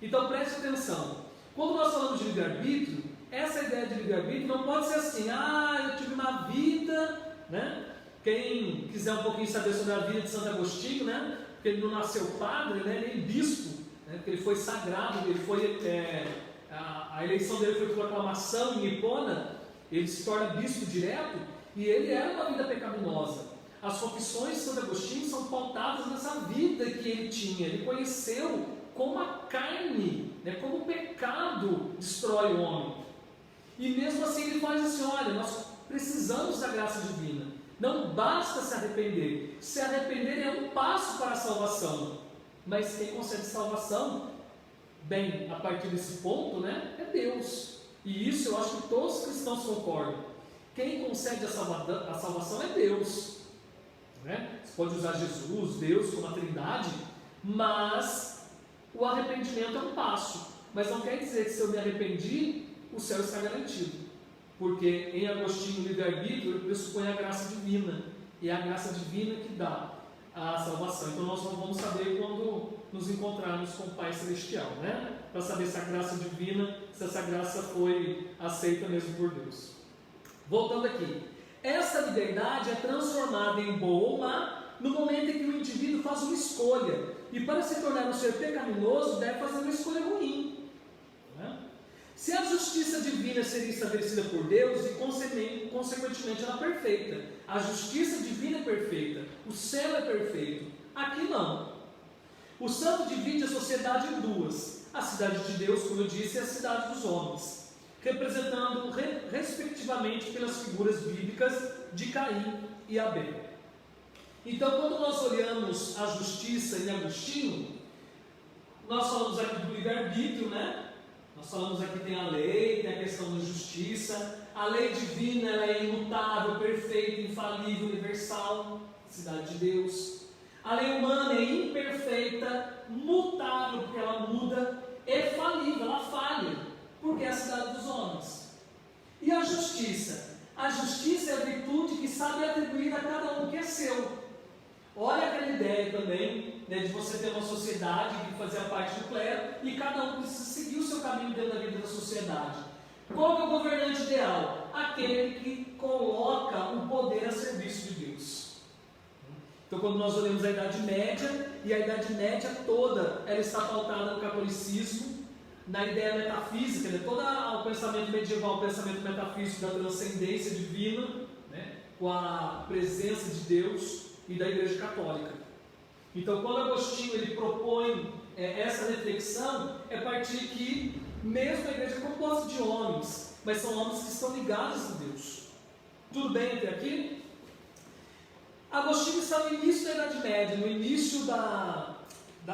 [SPEAKER 1] Então preste atenção. Quando nós falamos de livre-arbítrio, essa ideia de livre-arbítrio não pode ser assim: eu tive uma vida, né? Quem quiser um pouquinho saber sobre a vida de Santo Agostinho, né? Porque ele não nasceu padre, né? Nem bispo, né? Porque ele foi sagrado, ele foi, a eleição dele foi por aclamação em Hipona, ele se torna bispo direto, e ele era uma vida pecaminosa. As confissões de Santo Agostinho são pautadas nessa vida que ele tinha. Ele conheceu como a carne, né? Como o pecado destrói o homem. E mesmo assim ele faz assim: olha, nós precisamos da graça divina. Não basta se arrepender. Se arrepender é um passo para a salvação. Mas quem concede salvação, bem, a partir desse ponto, né, é Deus. E isso eu acho que todos os cristãos concordam. Quem concede a salvação é Deus. né? Você pode usar Jesus, Deus como a Trindade, mas o arrependimento é um passo. Mas não quer dizer que se eu me arrependi, o céu está garantido. Porque em Agostinho, o livre-arbítrio, ele pressupõe a graça divina. E é a graça divina que dá a salvação. Então nós não vamos saber quando nos encontrarmos com o Pai Celestial, né? Para saber se a graça divina, se essa graça foi aceita mesmo por Deus. Voltando aqui. Essa liberdade é transformada em boa ou má no momento em que o indivíduo faz uma escolha. E para se tornar um ser pecaminoso, deve fazer uma escolha ruim. Né? Se a justiça divina seria estabelecida por Deus e consequentemente ela é perfeita, a justiça divina é perfeita, o céu é perfeito, aqui não. O santo divide a sociedade em duas, a cidade de Deus, como eu disse, e a cidade dos homens, representando respectivamente pelas figuras bíblicas de Caim e Abel. Então, quando nós olhamos a justiça em Agostinho, nós falamos aqui do livre-arbítrio, né? Nós falamos aqui tem a lei, tem a questão da justiça. A lei divina ela é imutável, perfeita, infalível, universal, cidade de Deus. A lei humana é imperfeita, mutável, porque ela muda, é falível, ela falha, porque é a cidade dos homens. E a justiça? A justiça é a virtude que sabe atribuir a cada um o que é seu. Olha aquela ideia também, né, de você ter uma sociedade que fazia parte do clero e cada um precisa seguir o seu caminho dentro da vida da sociedade. Qual é o governante ideal? Aquele que coloca o poder a serviço de Deus. Então, quando nós olhamos a Idade Média, e a Idade Média toda ela está pautada no catolicismo, na ideia metafísica, né, todo o pensamento medieval, o pensamento metafísico da transcendência divina, né, com a presença de Deus e da Igreja Católica. Então, quando Agostinho ele propõe essa reflexão, é a partir que mesmo a Igreja é composta de homens, mas são homens que estão ligados a Deus. Tudo bem até aqui? Agostinho está no início da Idade Média, no início da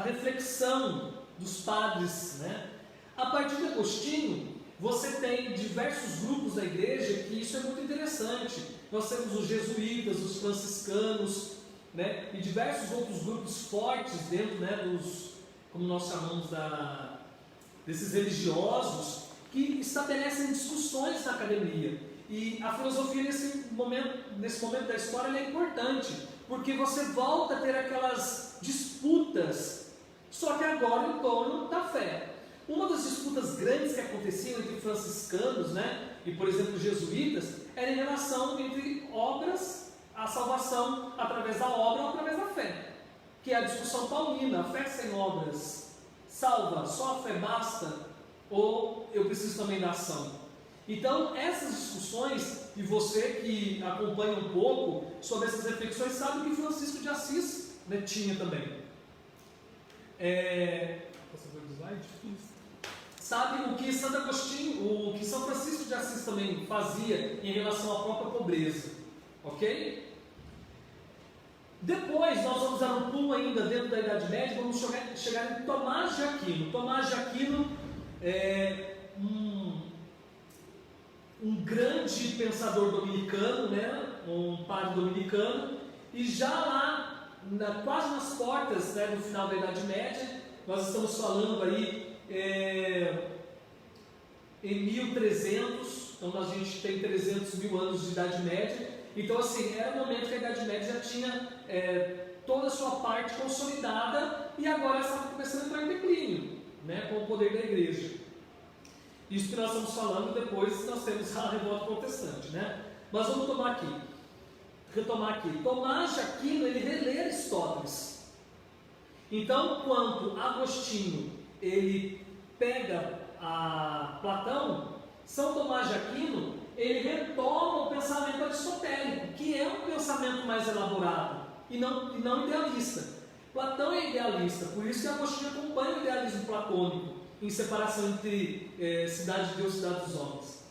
[SPEAKER 1] reflexão dos padres, né? A partir de Agostinho, você tem diversos grupos da Igreja que isso é muito interessante. Nós temos os jesuítas, os franciscanos, né, e diversos outros grupos fortes dentro, né, dos, como nós chamamos, desses religiosos, que estabelecem discussões na academia. E a filosofia nesse momento da história ela é importante, porque você volta a ter aquelas disputas, só que agora em torno da fé. Uma das disputas grandes que aconteciam entre franciscanos, né, e por exemplo jesuítas, era em relação entre obras, a salvação através da obra ou através da fé, que é a discussão paulina, a fé sem obras salva, só a fé basta, ou eu preciso também da ação. Então essas discussões, e você que acompanha um pouco sobre essas reflexões, sabe o que Francisco de Assis, né, tinha também. Sabe o que Santo Agostinho, o que São Francisco de Assis também fazia em relação à própria pobreza, ok? Depois nós vamos dar um pulo ainda dentro da Idade Média, vamos chegar em Tomás de Aquino. Tomás de Aquino é um grande pensador dominicano, né? Um padre dominicano, e já lá, quase nas portas, né, do final da Idade Média, nós estamos falando aí em 1300, então a gente tem 300 mil anos de Idade Média. Então assim, era o momento que a Idade Média já tinha toda a sua parte consolidada e agora estava começando a entrar em declínio, né, com o poder da Igreja. Isso que nós estamos falando, depois nós temos a revolta protestante, né? Mas vamos retomar aqui. Tomás de Aquino, ele relê Aristóteles. Então, quando Agostinho, ele pega a Platão, São Tomás de Aquino, ele retoma o pensamento aristotélico, que é um pensamento mais elaborado e não idealista. Platão é idealista, por isso que Agostinho acompanha o idealismo platônico, em separação entre cidade de Deus e cidade dos homens.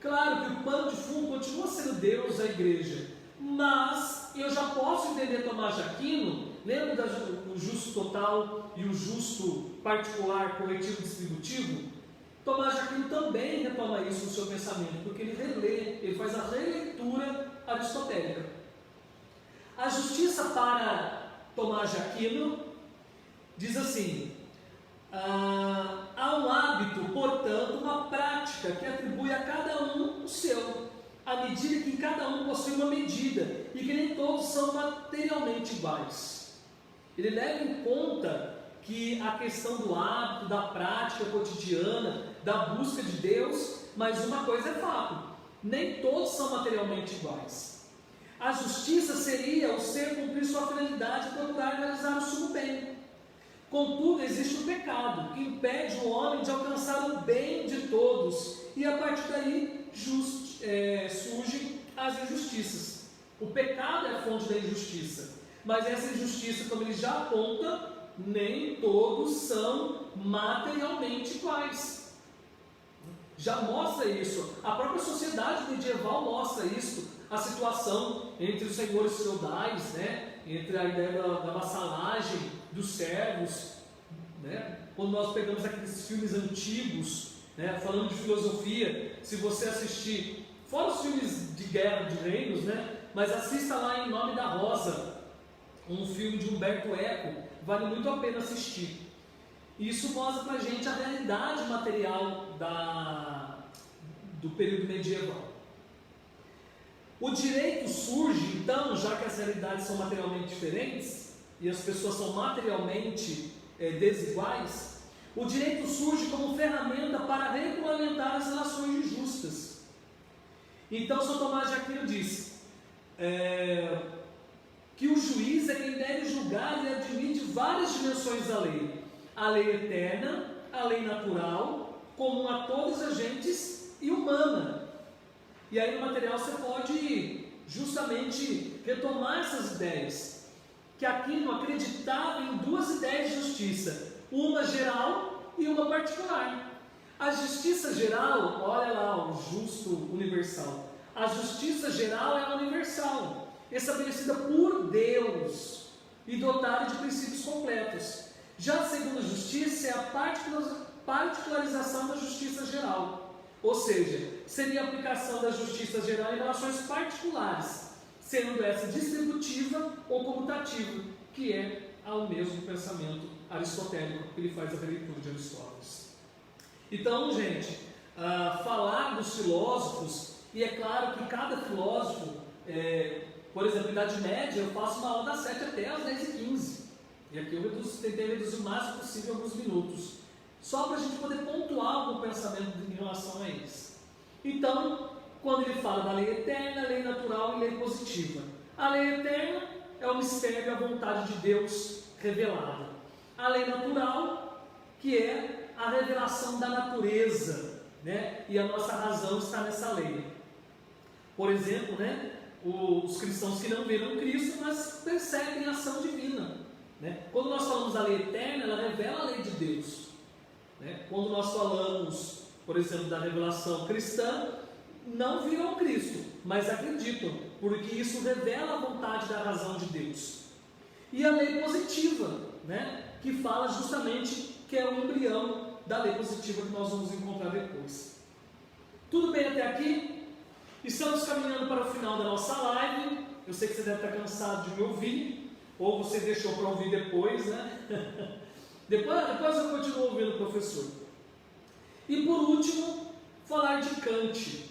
[SPEAKER 1] Claro que o pano de fundo continua sendo Deus, a Igreja, mas eu já posso entender Tomás de Aquino, lembra do justo total e o justo particular, coletivo distributivo? Tomás de Aquino também retoma isso no seu pensamento, porque ele relê, ele faz a releitura aristotélica. A justiça para Tomás de Aquino diz assim: há um hábito, portanto, uma prática que atribui a cada um o seu, à medida que cada um possui uma medida e que nem todos são materialmente iguais. Ele leva em conta que a questão do hábito, da prática cotidiana, da busca de Deus, mas uma coisa é fato: nem todos são materialmente iguais. A justiça seria o ser cumprir sua finalidade e procurar realizar o sumo bem. Contudo, existe o pecado, que impede o homem de alcançar o bem de todos, e a partir daí surgem as injustiças. O pecado é a fonte da injustiça, mas essa injustiça, como ele já aponta, nem todos são materialmente iguais. Já mostra isso, a própria sociedade medieval mostra isso, a situação entre os senhores feudais, entre a ideia da vassalagem dos servos, quando nós pegamos aqueles filmes antigos, falando de filosofia, se você assistir, fora os filmes de guerra, de reinos, mas assista lá Em Nome da Rosa, um filme de Humberto Eco, vale muito a pena assistir. Isso mostra para a gente a realidade material do período medieval. O direito surge, então, já que as realidades são materialmente diferentes e as pessoas são materialmente desiguais, o direito surge como ferramenta para regulamentar as relações injustas. Então, São Tomás de Aquino diz que o juiz é quem deve julgar e admite várias dimensões da lei: a lei eterna, a lei natural, comum a todos os agentes, e humana. E aí no material você pode justamente retomar essas ideias, que Aquino acreditava em duas ideias de justiça, uma geral e uma particular. A justiça geral, olha lá, o justo universal. A justiça geral é universal, estabelecida por Deus e dotada de princípios completos. Já a segunda justiça é a particularização da justiça geral, ou seja, seria a aplicação da justiça geral em relações particulares, sendo essa distributiva ou comutativa, que é ao mesmo pensamento aristotélico que ele faz a releitura de Aristóteles. Então, gente, falar dos filósofos, e é claro que cada filósofo, por exemplo, Idade Média, eu faço uma aula das 7 até às 10h15, e aqui eu tentei reduzir o máximo possível alguns minutos, só para a gente poder pontuar algum pensamento em relação a eles. Então, quando ele fala da lei eterna, lei natural e lei positiva, a lei eterna é o mistério e a vontade de Deus revelada. A lei natural, que é a revelação da natureza, e a nossa razão está nessa lei. Por exemplo, os cristãos que não viram Cristo, mas percebem a ação divina. Quando nós falamos da lei eterna, ela revela a lei de Deus. Quando nós falamos, por exemplo, da revelação cristã, não viram Cristo, mas acreditam, porque isso revela a vontade da razão de Deus. E a lei positiva, que fala justamente que é o embrião da lei positiva que nós vamos encontrar depois. Tudo bem até aqui? Estamos caminhando para o final da nossa live. Eu sei que você deve estar cansado de me ouvir, ou você deixou para ouvir depois, Depois eu continuo ouvindo o professor. E por último, falar de Kant.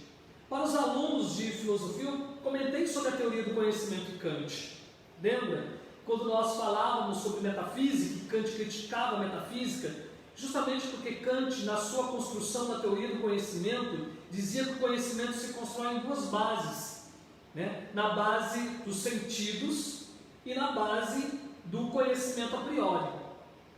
[SPEAKER 1] Para os alunos de filosofia, eu comentei sobre a teoria do conhecimento de Kant. Lembra? Quando nós falávamos sobre metafísica, e Kant criticava a metafísica, justamente porque Kant, na sua construção da teoria do conhecimento, dizia que o conhecimento se constrói em duas bases, na base dos sentidos e na base do conhecimento a priori.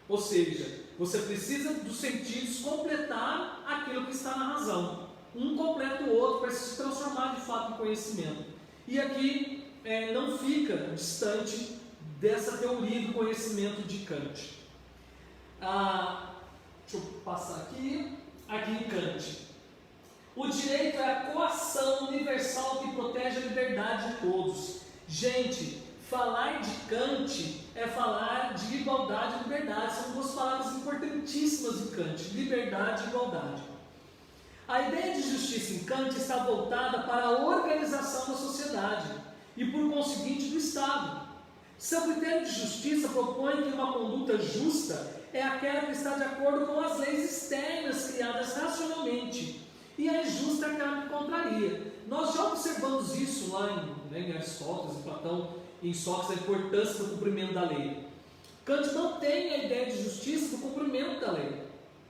[SPEAKER 1] Ou seja, você precisa dos sentidos completar aquilo que está na razão. Um completa o outro para se transformar de fato em conhecimento. E aqui não fica distante dessa teoria do conhecimento de Kant. Deixa eu passar aqui em Kant. O direito é a coação universal que protege a liberdade de todos. Gente, falar de Kant é falar de igualdade e liberdade. São duas palavras importantíssimas em Kant: liberdade e igualdade. A ideia de justiça em Kant está voltada para a organização da sociedade, e, por conseguinte, do Estado. Seu critério de justiça propõe que uma conduta justa é aquela que está de acordo com as leis externas criadas racionalmente, e a injusta é aquela que contraria. Nós já observamos isso lá em Aristóteles, em Platão, em Sócrates, a importância do cumprimento da lei. Kant não tem a ideia de justiça do cumprimento da lei.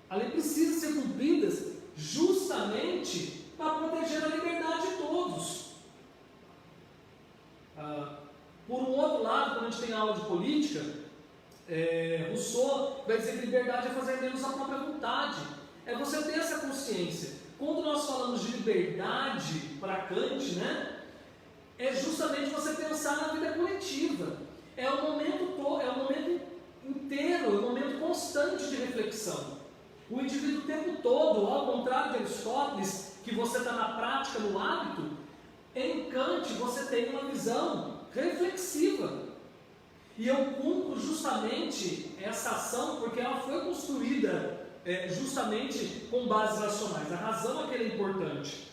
[SPEAKER 1] A lei precisa ser cumprida justamente para proteger a liberdade de todos. Por um outro lado, quando a gente tem aula de política, Rousseau vai dizer que liberdade é fazer menos a própria vontade. É você ter essa consciência. Quando nós falamos de liberdade para Kant, é justamente você pensar na vida coletiva. É o momento inteiro, é o momento constante de reflexão. O indivíduo o tempo todo, ao contrário de Aristóteles, que você está na prática, no hábito, em Kant você tem uma visão reflexiva. E eu cumpro justamente essa ação porque ela foi construída justamente com bases racionais. A razão é que ela é importante.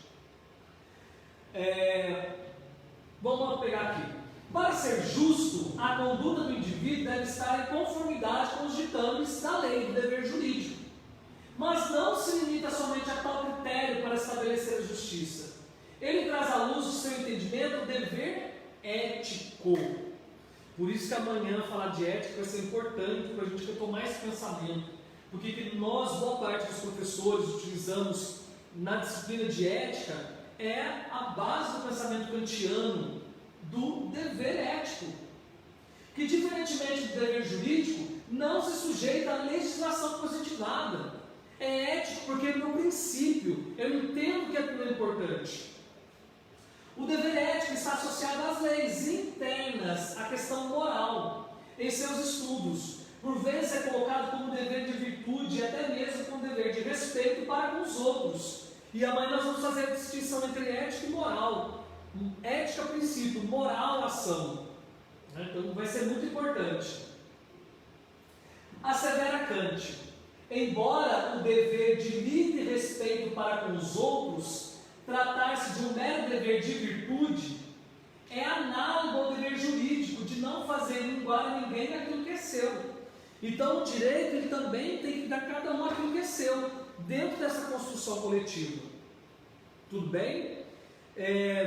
[SPEAKER 1] Vamos pegar aqui. Para ser justo, a conduta do indivíduo deve estar em conformidade com os ditames da lei, do dever jurídico. Mas não se limita somente a tal critério para estabelecer a justiça. Ele traz à luz o seu entendimento o dever ético. Por isso que amanhã falar de ética vai ser importante para a gente retomar esse pensamento. Porque que nós, boa parte dos professores, utilizamos na disciplina de ética, é a base do pensamento kantiano, do dever ético. Que, diferentemente do dever jurídico, não se sujeita à legislação positivada. É ético porque, no princípio, eu entendo que aquilo é importante. O dever ético está associado às leis internas, à questão moral, em seus estudos. Por vezes é colocado como dever de virtude e até mesmo como dever de respeito para com os outros. E amanhã nós vamos fazer a distinção entre ética e moral. Ética, princípio, moral, ação. Então vai ser muito importante. Assevera Kant: embora o dever de livre respeito para com os outros tratar-se de um mero dever de virtude, é análogo ao dever jurídico de não fazer linguar a ninguém aquilo que é seu. Então o direito ele também tem que dar a cada um aquilo que é seu, dentro dessa construção coletiva. Tudo bem?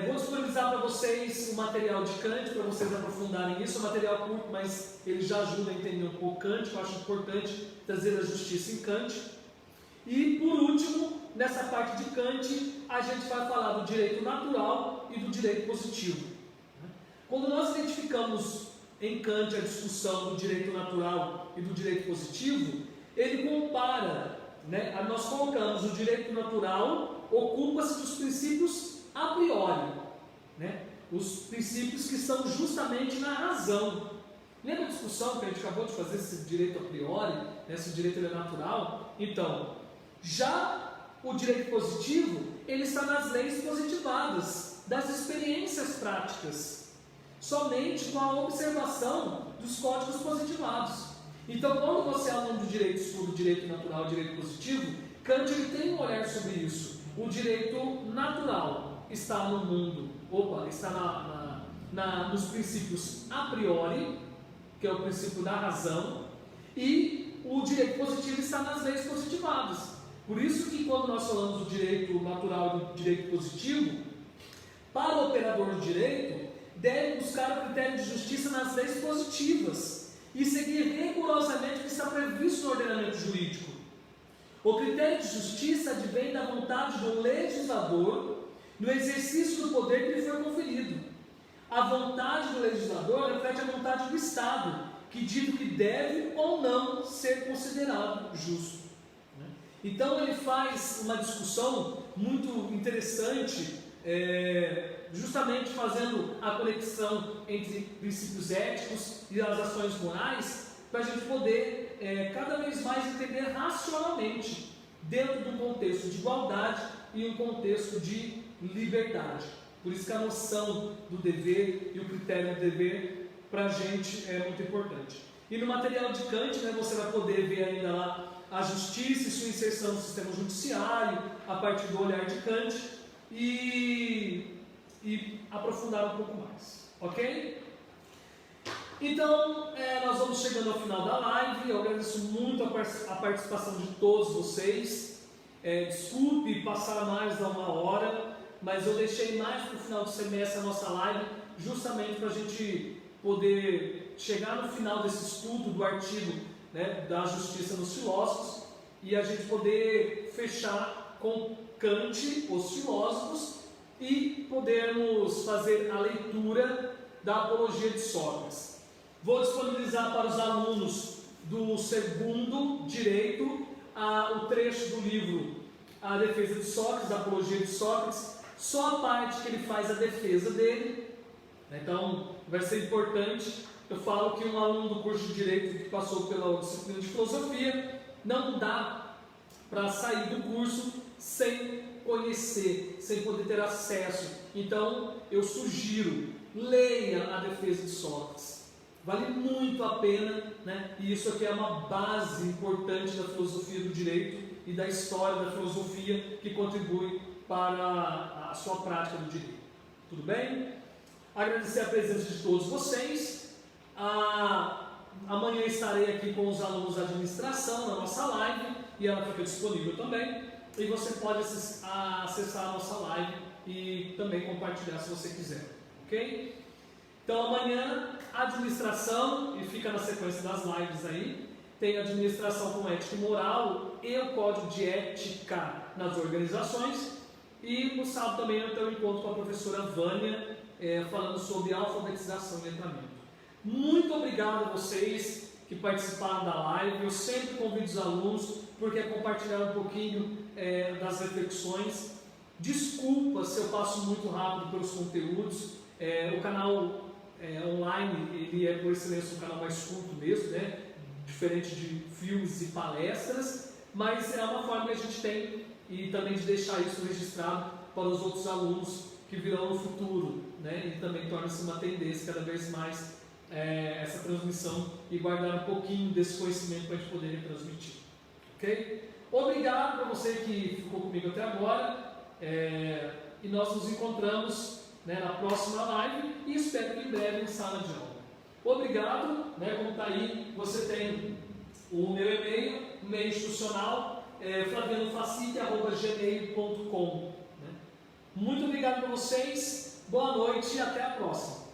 [SPEAKER 1] Vou disponibilizar para vocês o material de Kant, para vocês aprofundarem isso. É um material curto, mas ele já ajuda a entender um pouco Kant, que eu acho importante trazer a justiça em Kant. E por último, nessa parte de Kant, a gente vai falar do direito natural e do direito positivo. Quando nós identificamos em Kant a discussão do direito natural e do direito positivo, ele compara, nós colocamos o direito natural, ocupa-se dos princípios a priori, os princípios que estão justamente na razão. Lembra a discussão que a gente acabou de fazer se direito a priori, se o direito é natural? Então, já o direito positivo, ele está nas leis positivadas, das experiências práticas, somente com a observação dos códigos positivados. Então, quando você aluno do direito estuda o direito natural e o direito positivo, Kant ele tem um olhar sobre isso. O direito natural está no mundo, está nos princípios a priori, que é o princípio da razão, e o direito positivo está nas leis positivadas. Por isso que quando nós falamos do direito natural e do direito positivo, para o operador do direito, deve buscar o critério de justiça nas leis positivas e seguir rigorosamente o que está previsto no ordenamento jurídico. O critério de justiça advém da vontade do legislador no exercício do poder que lhe foi conferido. A vontade do legislador reflete a vontade do Estado, que diz que deve ou não ser considerado justo. Então ele faz uma discussão muito interessante, justamente fazendo a conexão entre princípios éticos e as ações morais, para a gente poder cada vez mais entender racionalmente, dentro de um contexto de igualdade e um contexto de liberdade. Por isso que a noção do dever e o critério do dever para a gente é muito importante. E no material de Kant, você vai poder ver ainda lá a justiça e sua inserção no sistema judiciário, a partir do olhar de Kant, e aprofundar um pouco mais. ok? Então, nós vamos chegando ao final da live. Eu agradeço muito a participação de todos vocês. Desculpe passar mais da 1 hora, mas eu deixei mais para o final do semestre a nossa live, justamente para a gente poder chegar no final desse estudo do artigo, né, da justiça nos filósofos, e a gente poder fechar com Kant, os filósofos, e podermos fazer a leitura da Apologia de Sócrates. Vou disponibilizar para os alunos do segundo direito o trecho do livro A Defesa de Sócrates, a Apologia de Sócrates, só a parte que ele faz a defesa dele. Então, vai ser importante. Eu falo que um aluno do curso de Direito que passou pela disciplina de Filosofia, não dá para sair do curso sem conhecer, sem poder ter acesso. Então, eu sugiro, leia a Defesa de Sócrates. Vale muito a pena, né? E isso aqui é uma base importante da filosofia do direito e da história da filosofia que contribui para a sua prática do direito. Tudo bem? Agradecer a presença de todos vocês. Amanhã estarei aqui com os alunos da administração na nossa live e ela fica disponível também. E você pode acessar a nossa live e também compartilhar se você quiser, ok? Então amanhã administração, e fica na sequência das lives aí, tem administração com ética e moral e o código de ética nas organizações. E no sábado também eu tenho um encontro com a professora Vânia, falando sobre alfabetização e letramento. Muito obrigado a vocês que participaram da live. Eu sempre convido os alunos porque é compartilhar um pouquinho das reflexões. Desculpa se eu passo muito rápido pelos conteúdos. O canal online, ele é por excelência um canal mais curto mesmo, né? Diferente de filmes e palestras, mas é uma forma que a gente tem e também de deixar isso registrado para os outros alunos que virão no futuro, né? E também torna-se uma tendência cada vez mais essa transmissão e guardar um pouquinho desse conhecimento para a gente poder transmitir, ok? Obrigado para você que ficou comigo até agora, e nós nos encontramos, né, na próxima live e espero que em breve em sala de aula. Obrigado, né, como está aí, você tem o meu e-mail institucional, flavianofacique@gmail.com, né? Muito obrigado para vocês, boa noite e até a próxima.